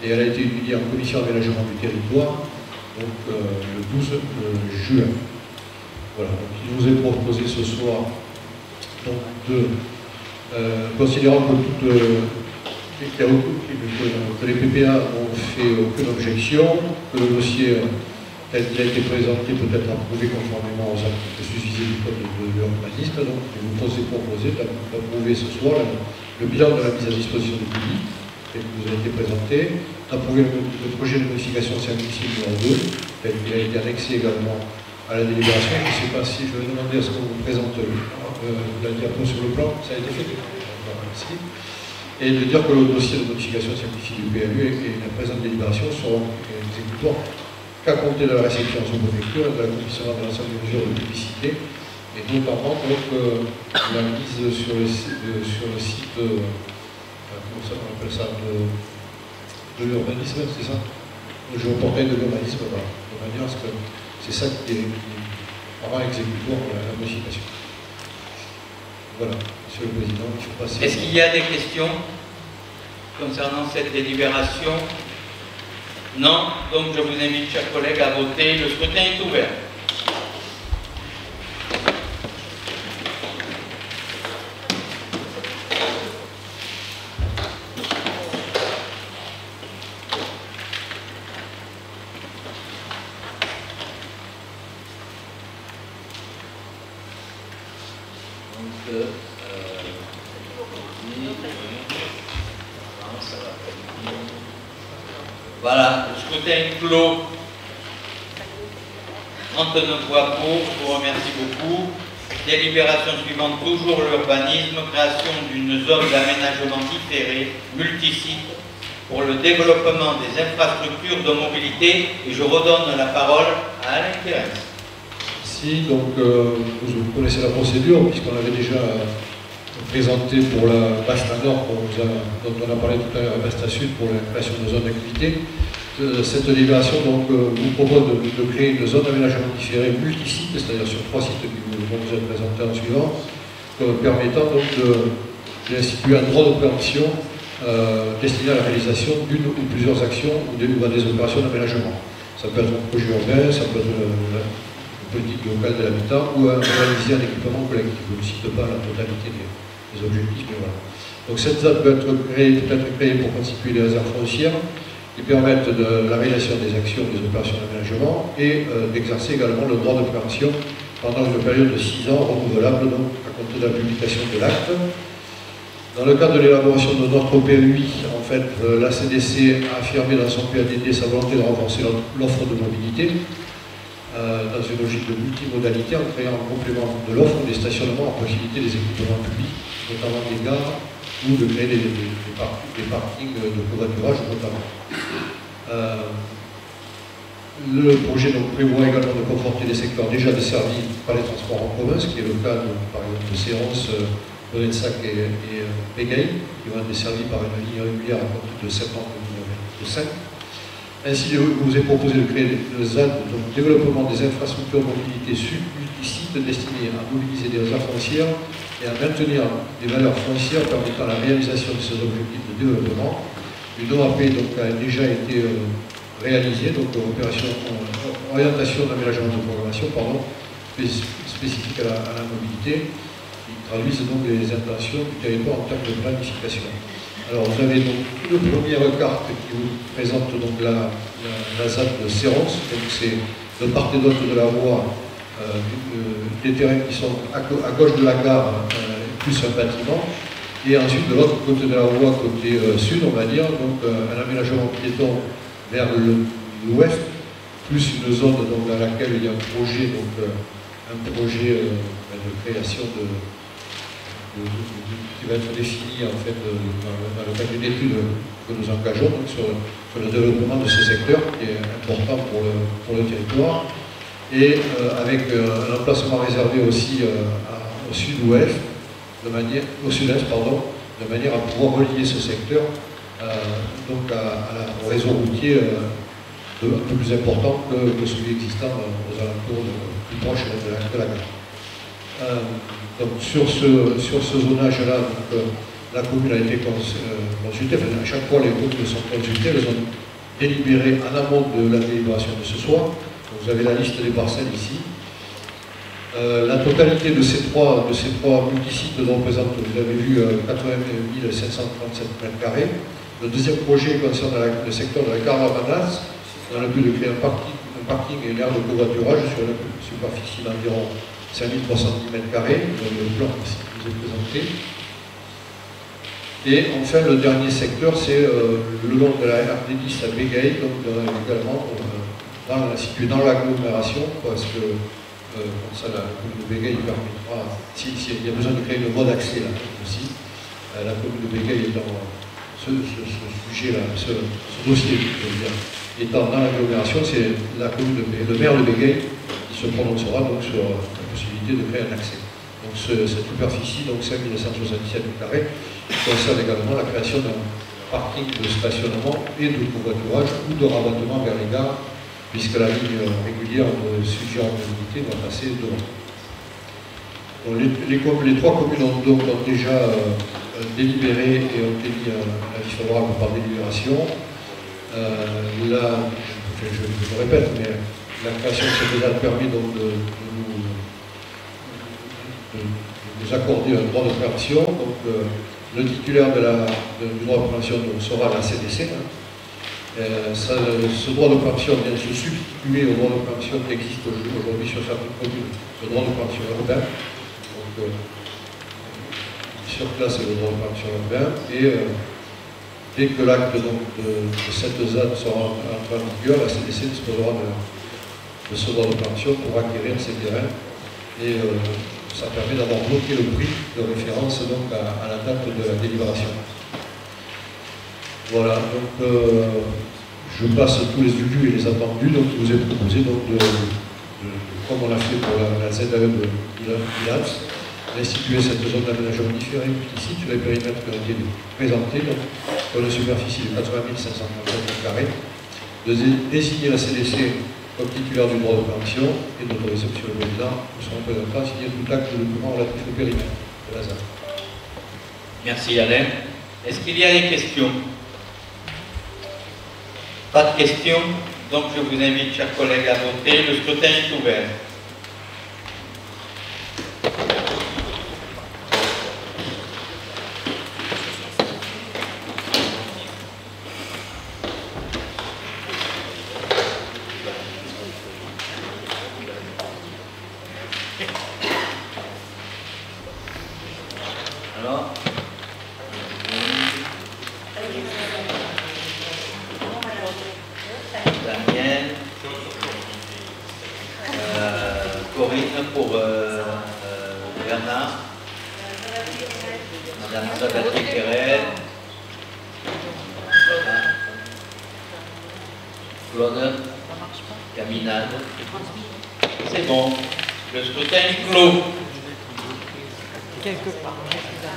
et elle a été étudiée en commission d'aménagement du territoire donc, le 12 juin. Voilà, donc il vous est proposé ce soir donc, considérant que les PPA n'ont fait aucune objection, que le dossier tel qu'il a été présenté peut être approuvé conformément aux articles susvisés du code de l'urbanisme, donc je vous propose d'approuver ce soir le bilan de la mise à disposition du public tel qu'il vous a été présenté, d'approuver le projet de modification simplifiée numéro 2 tel qu'il a été annexé également à la délibération. Je ne sais pas si je vais demander à ce qu'on vous présente la diapo sur le plan, ça a été fait. Merci. Et de dire que le dossier de modification simplifiée du PLU et la présente délibération seront exécutoires qu'à compter de la réception sous préfecture et de l'accomplissement de l'ensemble des mesures de publicité, et notamment donc, la mise sur le site comment ça, on appelle ça, de l'urbanisme, c'est ça? Le géoportail de l'urbanisme, voilà, de manière à ce que c'est ça qui rend exécutoire la modification. Voilà, Monsieur le Président, il faut passer. Est-ce qu'il y a des questions concernant cette délibération? Non. Donc je vous invite, chers collègues, à voter. Le scrutin est ouvert. Voilà, le scrutin est clos. 39 voix pour, je vous remercie beaucoup. Délibération suivante, toujours l'urbanisme, création d'une zone d'aménagement différé, multisite, pour le développement des infrastructures de mobilité. Et je redonne la parole à Alain Thérèse. Merci, donc vous connaissez la procédure, puisqu'on avait déjà présenté pour la Basta Nord, dont on a parlé tout à l'heure, la Basta Sud, pour la création de zones d'activité. Cette délibération donc, vous propose de créer une zone d'aménagement différé multisite, c'est-à-dire sur 3 sites que vous avez présentés en suivant, permettant donc d'instituer un droit de préemption destiné à la réalisation d'une ou plusieurs actions ou des opérations d'aménagement. Ça peut être un projet urbain, ça peut être une politique locale de l'habitat ou réaliser un équipement collectif. Je ne cite pas la totalité des objectifs, mais voilà. Donc cette ZAD peut être créée pour constituer des réserves foncières qui permettent de la réalisation des actions, des opérations d'aménagement et d'exercer également le droit de préemption pendant une période de 6 ans renouvelable, donc à compter de la publication de l'acte. Dans le cadre de l'élaboration de notre PLUI, en fait, la CDC a affirmé dans son PADD sa volonté de renforcer l'offre de mobilité dans une logique de multimodalité en créant en complément de l'offre des stationnements à proximité des équipements publics, notamment des gares, ou de créer des parkings de covoiturage notamment. Le projet donc, prévoit également de conforter les secteurs déjà desservis par les transports en commun, ce qui est le cas par exemple de Séance, Lorenzac et Bégaye, qui vont être desservis par une ligne régulière à compter de septembre 2025. Ainsi, il vous est proposé de créer le ZAD, donc développement des infrastructures de mobilité sud-multisites destinées à mobiliser des réserves foncières et à maintenir des valeurs foncières permettant la réalisation de ces objectifs de développement. Une OAP donc, a déjà été réalisée, donc orientation d'aménagement de programmation, spécifique à la mobilité, qui traduisent donc les intentions du territoire en termes de planification. Alors vous avez donc une première carte qui vous présente donc la ZAD de Séance, donc c'est de part et d'autre de la voie des terrains qui sont à gauche de la gare, plus un bâtiment, et ensuite de l'autre côté de la voie, côté sud on va dire, donc un aménagement piéton vers l'ouest, plus une zone donc, dans laquelle il y a un projet, donc, de création qui va être défini en fait, dans le cadre d'une étude que nous engageons donc, sur le développement de ce secteur qui est important pour le territoire, et avec un emplacement réservé aussi au sud-ouest, au sud-est, de manière à pouvoir relier ce secteur donc au réseau routier un peu plus important que celui existant aux alentours plus proches de la gare. Donc sur ce zonage-là, la commune a été consultée, enfin, à chaque fois les communes sont consultées, elles ont délibéré en amont de la délibération de ce soir. Donc, vous avez la liste des parcelles ici. La totalité de ces trois multisites représente, vous avez vu, 80 737 m². Le deuxième projet concerne le secteur de la gare à Manas, dans le but de créer un parking et une aire de covoiturage sur une superficie d'environ 5310 m², le plan ici qui vous est présenté. Et enfin, le dernier secteur, c'est le long de la RD10 à Bégaye, donc également situé dans l'agglomération, parce que comme ça, la commune de Bégaye permettra, s'il y a besoin de créer une voie d'accès là aussi, la commune de Bégaye est dans ce sujet-là, ce dossier, je veux dire, étant dans l'agglomération, c'est la commune le maire de Bégaye qui se prononcera donc sur la possibilité de créer un accès. Donc cette superficie, donc 5177 m², concerne également la création d'un parking de stationnement et de covoiturage ou de rabattement vers les gares, puisque la ligne régulière de Sud-Gironde Mobilité doit passer devant. Les trois communes ont déjà délibéré et obtenu un avis favorable par délibération. Je le répète, mais la création de cette ZAD permet donc de nous accorder un droit de préemption. Donc, le titulaire du droit de préemption sera la CDC. Ce droit de préemption vient se substituer au droit de préemption qui existe aujourd'hui sur certaines communes, le droit de préemption urbain. Donc, sur place, c'est le droit de préemption urbain. Et dès que l'acte de cette ZAD sera entré en vigueur, la CDC disposera de ce droit de préemption pour acquérir ces terrains. Et ça permet d'avoir bloqué le prix de référence donc, à la date de la délibération. Voilà, donc je passe tous les udus et les attendus, donc il vous est proposé donc, comme on l'a fait pour la ZAE de Ilats, d'instituer cette zone d'aménagement différée ici sur les périmètres qui ont été présentés, donc pour une superficie de 80 537 m², de désigner la CDC comme titulaire du droit de préemption et d'autoriser M. le Président, nous serons présentants à signer tout acte de document relatif au périmètre de la ZAD. Merci Alain. Est-ce qu'il y a des questions? Pas de questions? Donc je vous invite, chers collègues, à voter. Le scrutin est ouvert. Alors, Daniel, Corinne pour Bernard, Madame Sabatier-Querel, Claude, Caminade. C'est bon. Le scrutin est clos.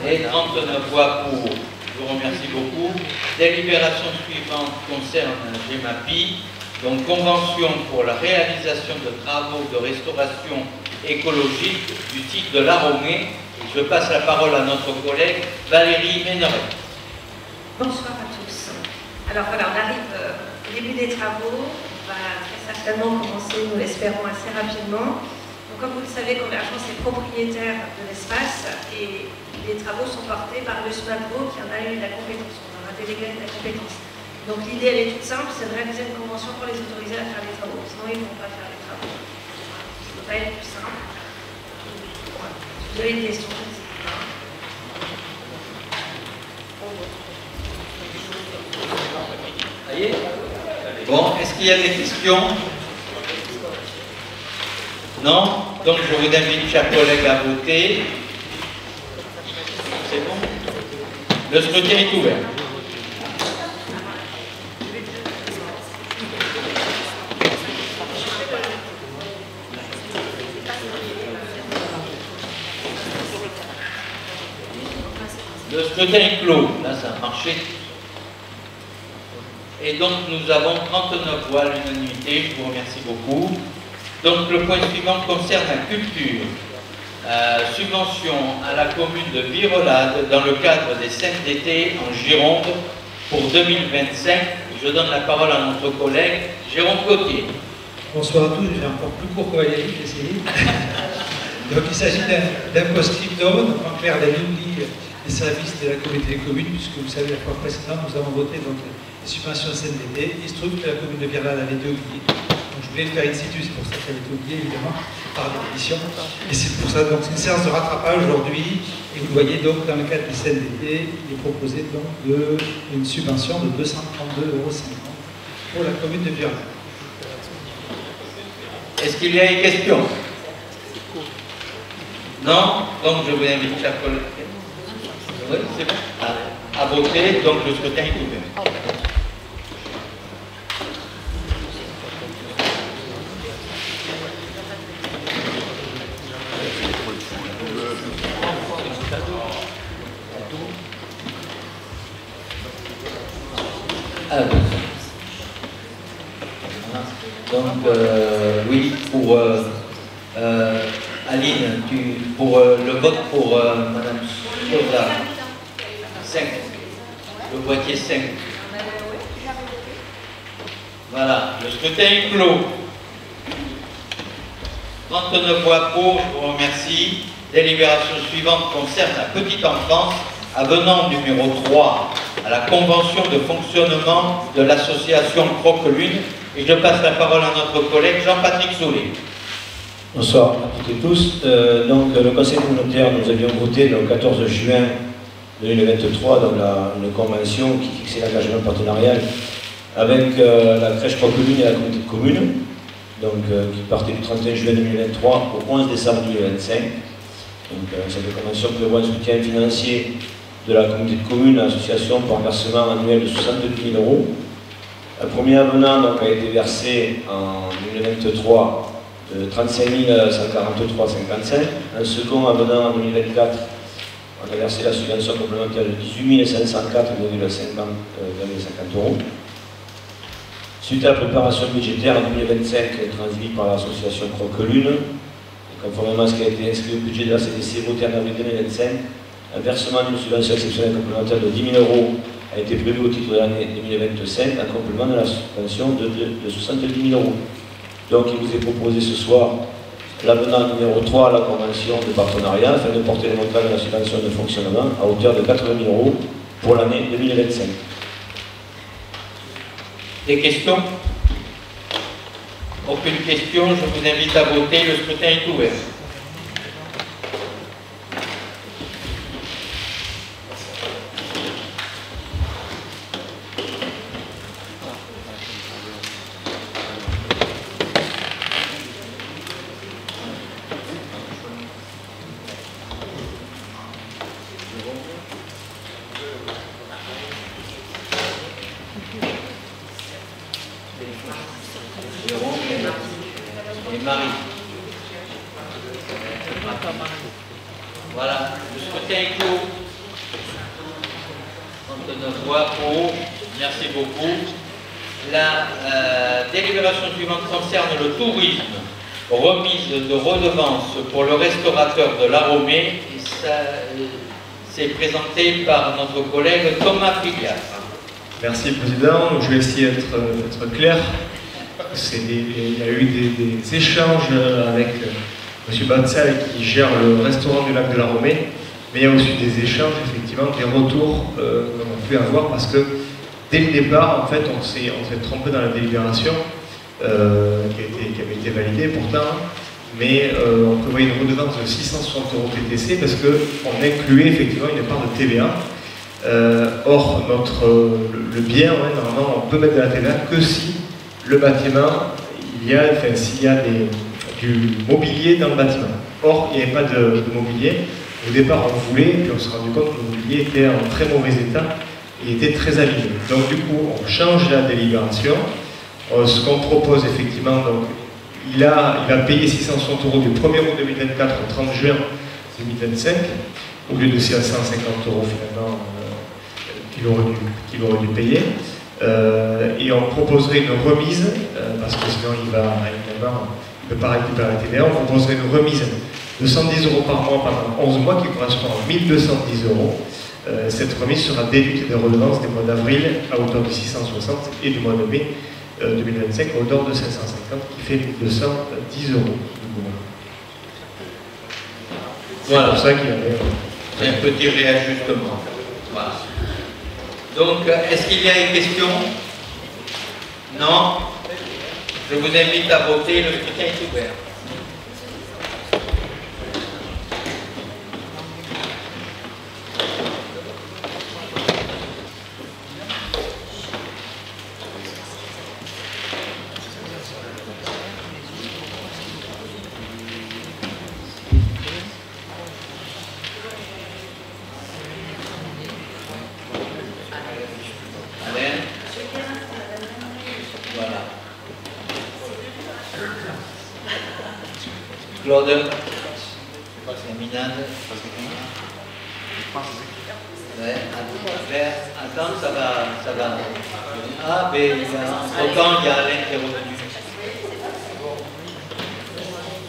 Et 39 voix pour. Je vous remercie beaucoup. Délibération suivante concerne GEMAPI, donc convention pour la réalisation de travaux de restauration écologique du site de l'Aromé. Je passe la parole à notre collègue Valérie Méneret. Bonsoir à tous. Alors voilà, on arrive au début des travaux. On va très certainement commencer, nous l'espérons, assez rapidement. Donc, comme vous le savez, Convergence est propriétaire de l'espace et les travaux sont portés par le SMAPRO qui en a eu la compétence. On en a délégué la compétence. Donc l'idée, elle est toute simple, c'est de réaliser une convention pour les autoriser à faire les travaux. Sinon, ils ne vont pas faire les travaux. Ça ne peut pas être plus simple. Voilà. Si vous avez des questions, n'hésitez pas. Bon, est-ce qu'il y a des questions? Non? Donc je vous invite, chers collègues, à voter. C'est bon? Le scrutin est ouvert. Le scrutin est clos. Là, ça a marché. Et donc, nous avons 39 voix à l'unanimité. Je vous remercie beaucoup. Donc, le point suivant concerne la culture. Subvention à la commune de Virolade dans le cadre des 5 d'été en Gironde pour 2025. Je donne la parole à notre collègue Jérôme Gauthier. Bonsoir à tous, je vais encore plus court que Valérie, j'ai essayé. Donc il s'agit d'un post-scriptum, donc en clair la ligne des services de la communauté des communes, puisque vous savez, la fois précédente, nous avons voté donc, les subventions CNDT. Il se trouve que la commune de Virolade avait été oubliée. Donc je voulais le faire in situ, c'est pour ça qu'elle a été oubliée, évidemment, par définition. Et c'est pour ça, donc c'est une séance de rattrapage aujourd'hui. Et vous voyez donc, dans le cadre du CNDT, il est proposé donc une subvention de 232,50 € pour la commune de Virolade. Est-ce qu'il y a des questions? Non? Donc je vous invite, chers collègues. Oui, c'est bon. À voter, donc le scrutin est ouvert. Donc, oui, pour Aline, pour le vote pour Madame Sosa, 5, le boîtier 5. Voilà, le scrutin est clos. 39 voix pour, je vous remercie. Délibération suivante concerne la petite enfance, avenant numéro 3 à la convention de fonctionnement de l'association Croque-Lune. Et je passe la parole à notre collègue Jean-Patrick Soulet. Bonsoir à toutes et tous. Donc, le Conseil communautaire, nous avions voté le 14 juin 2023 dans une convention qui fixait l'engagement partenarial avec la crèche Croque-Lune et la communauté de communes, donc, qui partait du 31 juin 2023 au 11 décembre 2025. Donc, cette convention prévoit un soutien financier de la communauté de communes à l'association pour un versement annuel de 72 000 €. Un premier avenant donc, a été versé en 2023 de 35 143,55 €. Un second avenant en 2024, on a versé la subvention complémentaire de 18 504,50 €. Suite à la préparation budgétaire en 2025 transmise par l'association Croque-Lune, conformément à ce qui a été inscrit au budget de la CDC voté en avril 2025, un versement d'une subvention exceptionnelle complémentaire de 10 000 € a été prévu au titre de l'année 2025 en complément de la subvention de 70 000 €. Donc il vous est proposé ce soir l'avenant numéro 3 à la convention de partenariat afin de porter le montant de la subvention de fonctionnement à hauteur de 80 000 € pour l'année 2025. Des questions? Aucune question, je vous invite à voter, le scrutin est ouvert. Et Marie. Voilà, le scrutin est clos. 39 voix pour. Merci beaucoup. La délibération suivante concerne le tourisme. Remise de redevance pour le restaurateur de l'Aromée. Et ça, c'est présenté par notre collègue Thomas Filias. Merci Président. Je vais essayer d'être clair. Il y a eu des échanges avec M. Batsal qui gère le restaurant du lac de l'Aromée, mais il y a aussi des échanges, effectivement, des retours qu'on a pu avoir parce que dès le départ, en fait, on s'est trompé dans la délibération qui avait été validée pourtant, mais on prévoyait une redevance de 660 € TTC parce qu'on incluait effectivement une part de TVA. Or, le bien, normalement, on peut mettre de la TVA que si le bâtiment, s'il y a du mobilier dans le bâtiment. Or, il n'y avait pas de mobilier. Au départ, on voulait, puis on s'est rendu compte que le mobilier était en très mauvais état et était très abîmé. Donc, du coup, on change la délibération. Ce qu'on propose, effectivement, donc, il va payer 660 € du 1er août 2024 au 30 juin 2025, au lieu de 550 € finalement qu'il aurait dû payer. Et on proposerait une remise, parce que sinon il ne peut pas récupérer la TVA, on proposerait une remise de 110 € par mois pendant 11 mois qui correspond à 1210 €. Cette remise sera déduite des redevances des mois d'avril à hauteur de 660 et du mois de mai 2025 à hauteur de 550 qui fait 1210 €. Voilà. C'est pour ça qu'il y avait un petit réajustement. Voilà. Donc, est-ce qu'il y a une question? Non? Je vous invite à voter, le scrutin est ouvert. Claude, Minade. Ouais, attends, ça va. Ah, mais autant il y a Alain qui est revenu.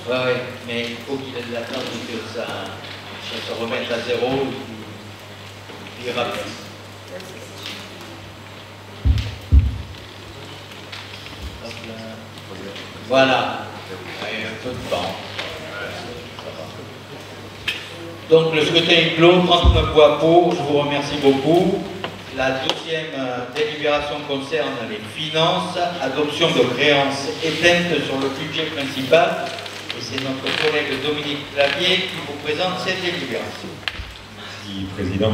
Ouais, mais il faut qu'il ait de la place que ça se remette à zéro, il ira plus. Voilà. Ouais, un peu de temps. Donc le scrutin est clos, 39 voix pour, je vous remercie beaucoup. La deuxième délibération concerne les finances, adoption de créances éteintes sur le budget principal. Et c'est notre collègue Dominique Clavier qui vous présente cette délibération. Merci Président.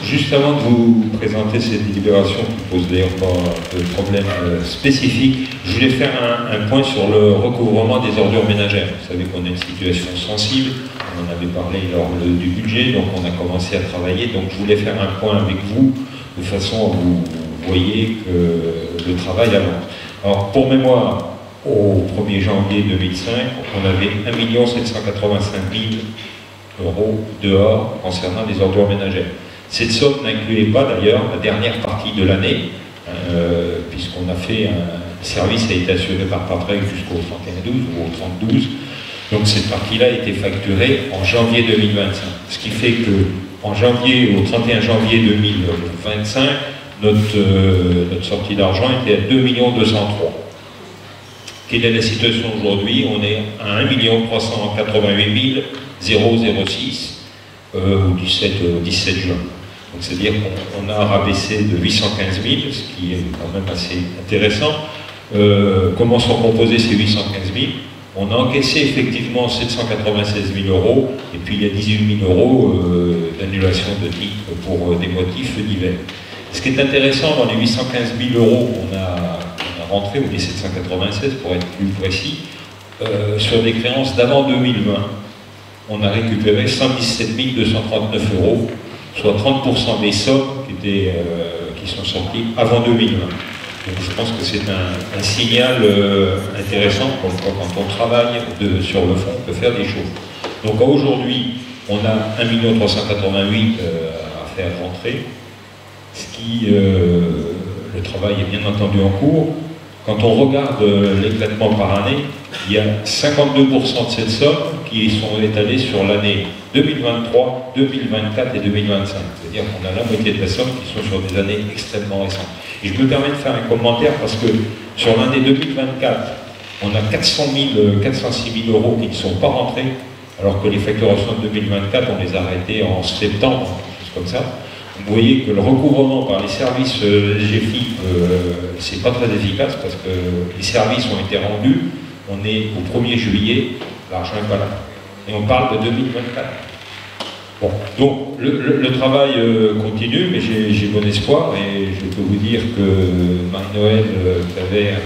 Juste avant de vous présenter cette délibération qui pose d'ailleurs pas de problème spécifique, je voulais faire un point sur le recouvrement des ordures ménagères. Vous savez qu'on a une situation sensible, on en avait parlé lors du budget, donc on a commencé à travailler. Donc je voulais faire un point avec vous, de façon à vous voyez que le travail avance. Alors pour mémoire, au 1er janvier 2005, on avait 1 785 000 € dehors concernant les ordures ménagères. Cette somme n'incluait pas d'ailleurs la dernière partie de l'année, puisqu'on a fait un service a été assuré par Paprec jusqu'au 31/12 ou au 30/12. Donc cette partie-là a été facturée en janvier 2025. Ce qui fait que au 31 janvier 2025, notre sortie d'argent était à 2 203 000. Quelle est la situation aujourd'hui? On est à 1 388 006 au 17 juin. Donc c'est-à-dire qu'on a rabaissé de 815 000, ce qui est quand même assez intéressant. Comment sont composés ces 815 000? On a encaissé effectivement 796 000 €, et puis il y a 18 000 € d'annulation de titres pour des motifs divers. Ce qui est intéressant dans les 815 000 € qu'on a rentré, ou les 796 pour être plus précis, sur des créances d'avant 2020, on a récupéré 117 239 €, soit 30% des sommes qui sont sorties avant 2020. Donc je pense que c'est un signal intéressant quand on travaille sur le fond, on peut faire des choses. Donc aujourd'hui, on a 1 388 000 à faire rentrer, ce qui, le travail est bien entendu en cours. Quand on regarde l'éclatement par année, il y a 52% de cette somme qui sont étalées sur l'année 2023, 2024 et 2025. C'est-à-dire qu'on a la moitié de la somme qui sont sur des années extrêmement récentes. Et je me permets de faire un commentaire parce que sur l'année 2024, on a 406 000 euros qui ne sont pas rentrés, alors que les facturations de 2024, on les a arrêtées en septembre, quelque chose comme ça. Vous voyez que le recouvrement par les services GFIP, c'est pas très efficace parce que les services ont été rendus. On est au 1er juillet, l'argent n'est pas là. Et on parle de 2024. Bon, donc le travail continue, mais j'ai bon espoir et je peux vous dire que Marie-Noël Tavert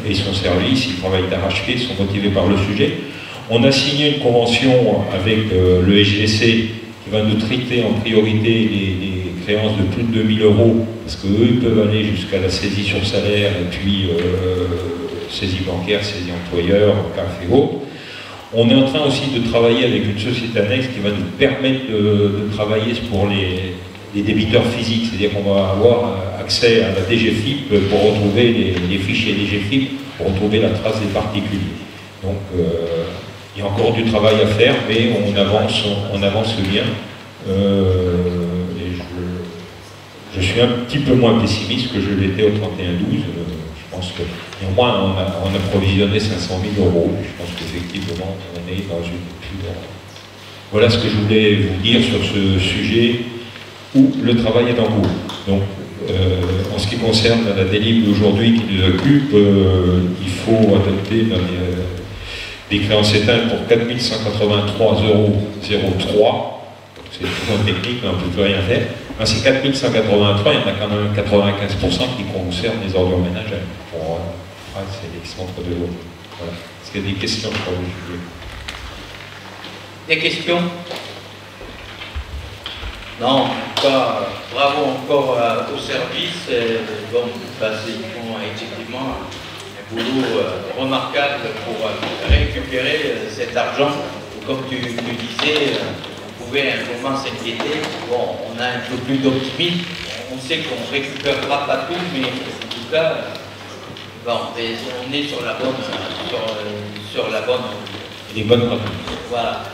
et son service, ils travaillent d'arrache-pied, sont motivés par le sujet. On a signé une convention avec le SGC qui va nous traiter en priorité les créances de plus de 2 000 euros, parce qu'eux, ils peuvent aller jusqu'à la saisie sur salaire et puis saisie bancaire, saisie employeur, CAF et autres. On est en train aussi de travailler avec une société annexe qui va nous permettre de travailler pour les débiteurs physiques, c'est-à-dire qu'on va avoir accès à la DGFIP pour retrouver les fichiers DGFIP, pour retrouver la trace des particuliers. Donc il y a encore du travail à faire, mais on avance bien. Et je suis un petit peu moins pessimiste que je l'étais au 31-12. Je pense que néanmoins on a provisionné 500 000 euros. Je pense qu'effectivement on est dans une étude. Voilà ce que je voulais vous dire sur ce sujet où le travail est en cours. Donc en ce qui concerne la délib d'aujourd'hui qui nous occupe, il faut adopter des créances éteintes pour 4 183,03 €. C'est tout un technique, on ne peut plus rien faire. C'est 4 183, il y en a quand même 95% qui concernent les ordures ménagères. Bon, c'est l'exemple de l'eau. Voilà. Est-ce qu'il y a des questions pour vous? Des questions? Non, pas. Bravo encore au service. Bon, ils font effectivement un boulot remarquable pour récupérer cet argent. Comme tu disais, on pouvait un moment s'inquiéter. Bon, on a un peu plus d'optimisme. On sait qu'on ne récupérera pas tout, mais en tout cas, bon, on est sur la bonne. Les bonnes pratiques. Voilà.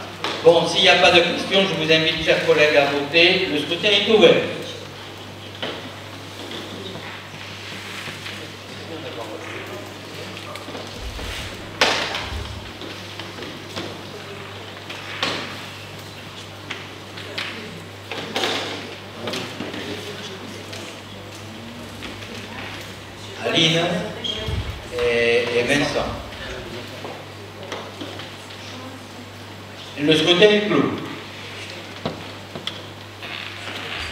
Bon, s'il n'y a pas de questions, je vous invite, chers collègues, à voter. Le scrutin est ouvert. Aline et Vincent. Le scrutin est clos.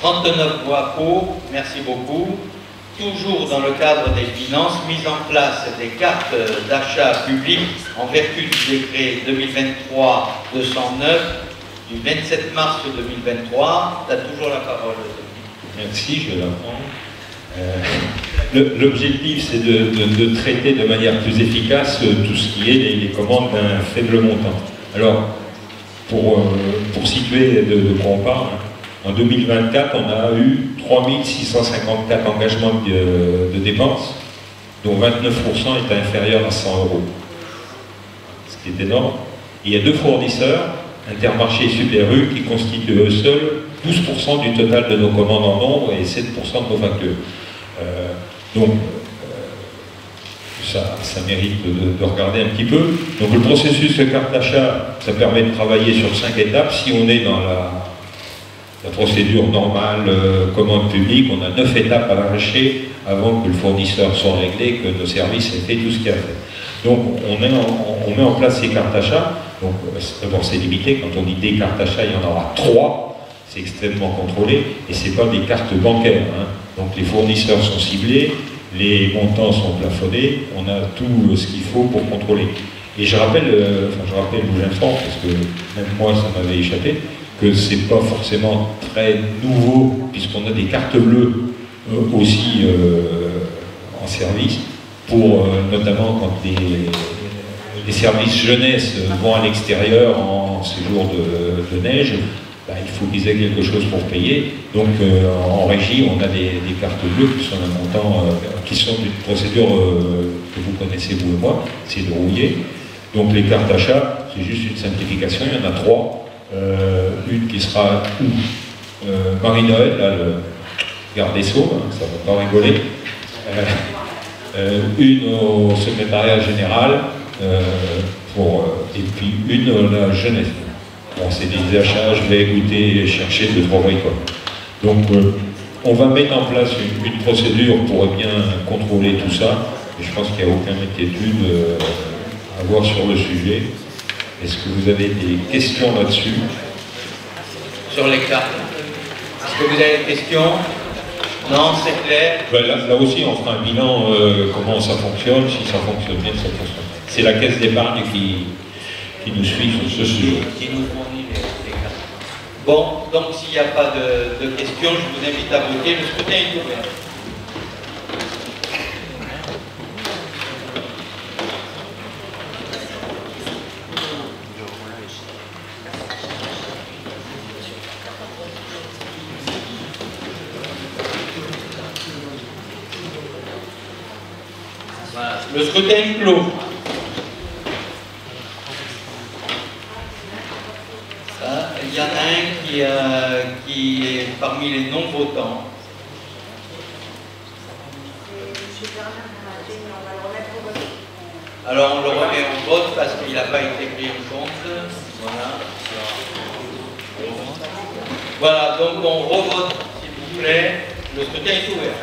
39 voix pour, merci beaucoup. Toujours dans le cadre des finances, mise en place des cartes d'achat public en vertu du décret 2023-209 du 27 mars 2023. Tu as toujours la parole. Merci, je vais la prendre. L'objectif, c'est de traiter de manière plus efficace tout ce qui est les commandes d'un faible montant. Alors, pour situer de quoi on parle, en 2024, on a eu 3 654 engagements de dépenses, dont 29% est inférieur à 100 €, ce qui est énorme. Il y a deux fournisseurs, Intermarché et Super U, qui constituent eux seuls 12% du total de nos commandes en nombre et 7% de nos factures. Donc, ça mérite de regarder un petit peu. Donc le processus de carte d'achat, ça permet de travailler sur 5 étapes. Si on est dans la procédure normale, commande publique, on a 9 étapes à l'arracher avant que le fournisseur soit réglé, que nos services aient fait tout ce qu'il y a à faire. Donc on met en place ces cartes d'achat. Donc d'abord c'est limité, quand on dit des cartes d'achat, il y en aura 3, c'est extrêmement contrôlé, et ce n'est pas des cartes bancaires. Donc les fournisseurs sont ciblés, les montants sont plafonnés, on a tout ce qu'il faut pour contrôler. Et je rappelle, vous j'informe, parce que même moi ça m'avait échappé, que c'est pas forcément très nouveau, puisqu'on a des cartes bleues aussi en service, pour notamment quand les services jeunesse vont à l'extérieur en séjour de neige, bah, il faut qu'ils aient quelque chose pour payer. Donc en régie, on a des cartes bleues qui sont d'un montant, qui sont d'une procédure que vous connaissez vous et moi, c'est de rouiller. Donc les cartes d'achat, c'est juste une simplification, il y en a 3. Une qui sera Marie-Noël, là, le garde des Sceaux, hein, ça va pas rigoler. Une au secrétariat général, et puis une à la jeunesse. Bon, c'est des achats, je vais goûter et chercher 2-3 bricoles. Donc on va mettre en place une procédure pour bien contrôler tout ça, et je pense qu'il n'y a aucune inquiétude à avoir sur le sujet. Est-ce que vous avez des questions là-dessus? Sur les cartes. Est-ce que vous avez des questions? Non, c'est clair. Ben là aussi, on fera un bilan, comment ça fonctionne, si ça fonctionne bien, ça fonctionne. C'est la caisse d'épargne qui nous suit sur ce sujet. Qui nous fournit les cartes. Bon, donc s'il n'y a pas de questions, je vous invite à voter. Le scrutin est ouvert. Voilà. Le scrutin est clos. Il y en a un qui est parmi les non-votants. Alors on le remet en vote parce qu'il n'a pas été pris en compte. Voilà. Voilà, donc on revote, s'il vous plaît. Le scrutin est ouvert.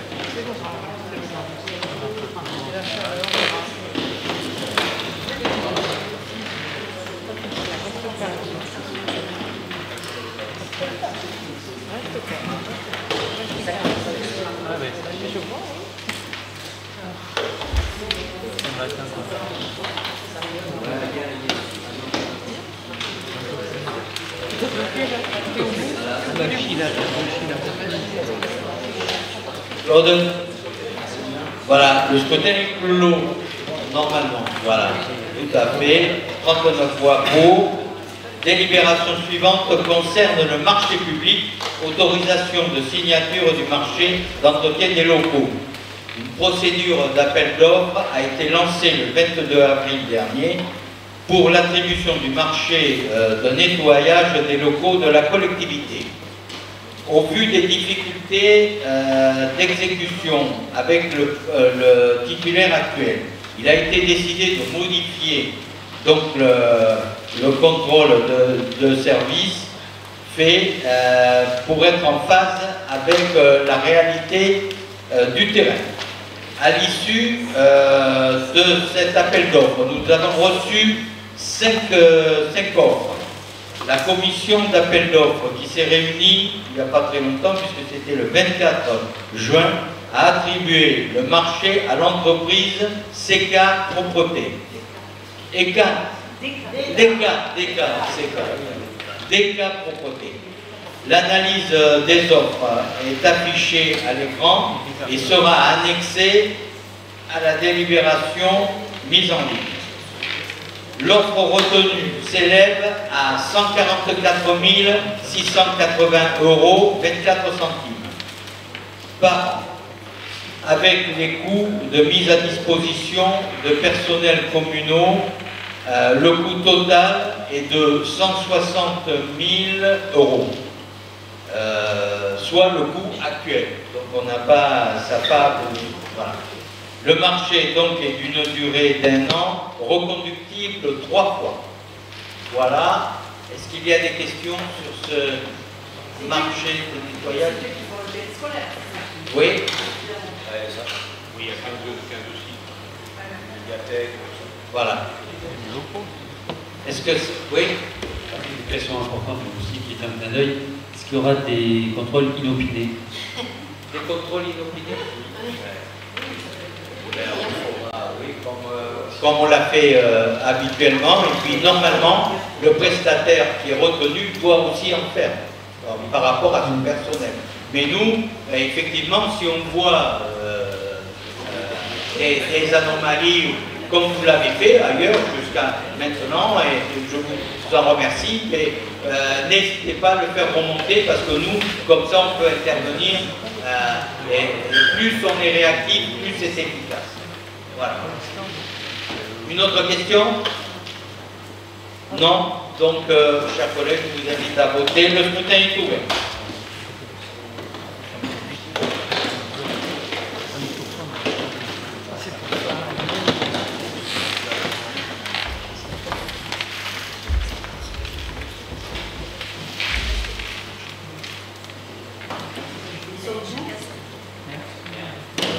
Claude. Voilà, le scrutin est clos, normalement. Voilà, tout à fait. 39 voix pour. Délibération suivante concerne le marché public, autorisation de signature du marché d'entretien des locaux. Une procédure d'appel d'offres a été lancée le 22 avril dernier pour l'attribution du marché de nettoyage des locaux de la collectivité. Au vu des difficultés d'exécution avec le titulaire actuel, il a été décidé de modifier donc le contrôle de service fait pour être en phase avec la réalité du terrain. À l'issue de cet appel d'offres, nous avons reçu 5 offres. La commission d'appel d'offres qui s'est réunie il n'y a pas très longtemps, puisque c'était le 24 juin, a attribué le marché à l'entreprise CK Propreté. DK Propreté. L'analyse des offres est affichée à l'écran et sera annexée à la délibération mise en ligne. L'offre retenue s'élève à 144 680 € 24 centimes par an, avec les coûts de mise à disposition de personnels communaux. Le coût total est de 160 000 €, soit le coût actuel. Donc on n'a pas, ça n'a pas bougé. Voilà. Le marché donc est d'une durée d'1 an, reconductible 3 fois. Voilà. Est-ce qu'il y a des questions sur ce marché de nettoyage? Oui. Oui, il y a 15 aussi. Médiathèque. Voilà. Est-ce que... Oui. Une question importante aussi qui est un clin d'œil. Est-ce qu'il y aura des contrôles inopinés? Des contrôles inopinés? Oui, comme on l'a fait habituellement, et puis normalement, le prestataire qui est retenu doit aussi en faire par rapport à son personnel. Mais nous, effectivement, si on voit des anomalies, comme vous l'avez fait ailleurs jusqu'à maintenant, et je vous en remercie, mais n'hésitez pas à le faire remonter, parce que nous, comme ça, on peut intervenir, et plus on est réactif, plus c'est efficace. Voilà. Une autre question? Non? Donc, chers collègues, je vous invite à voter. Le scrutin est ouvert.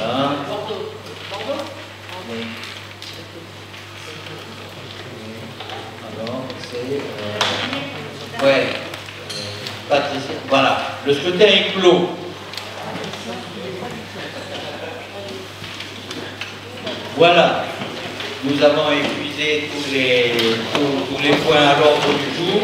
Voilà. Alors, c'est... ouais. Patricia. Voilà. Le scrutin est clos. Voilà. Nous avons épuisé tous les points à l'ordre du jour.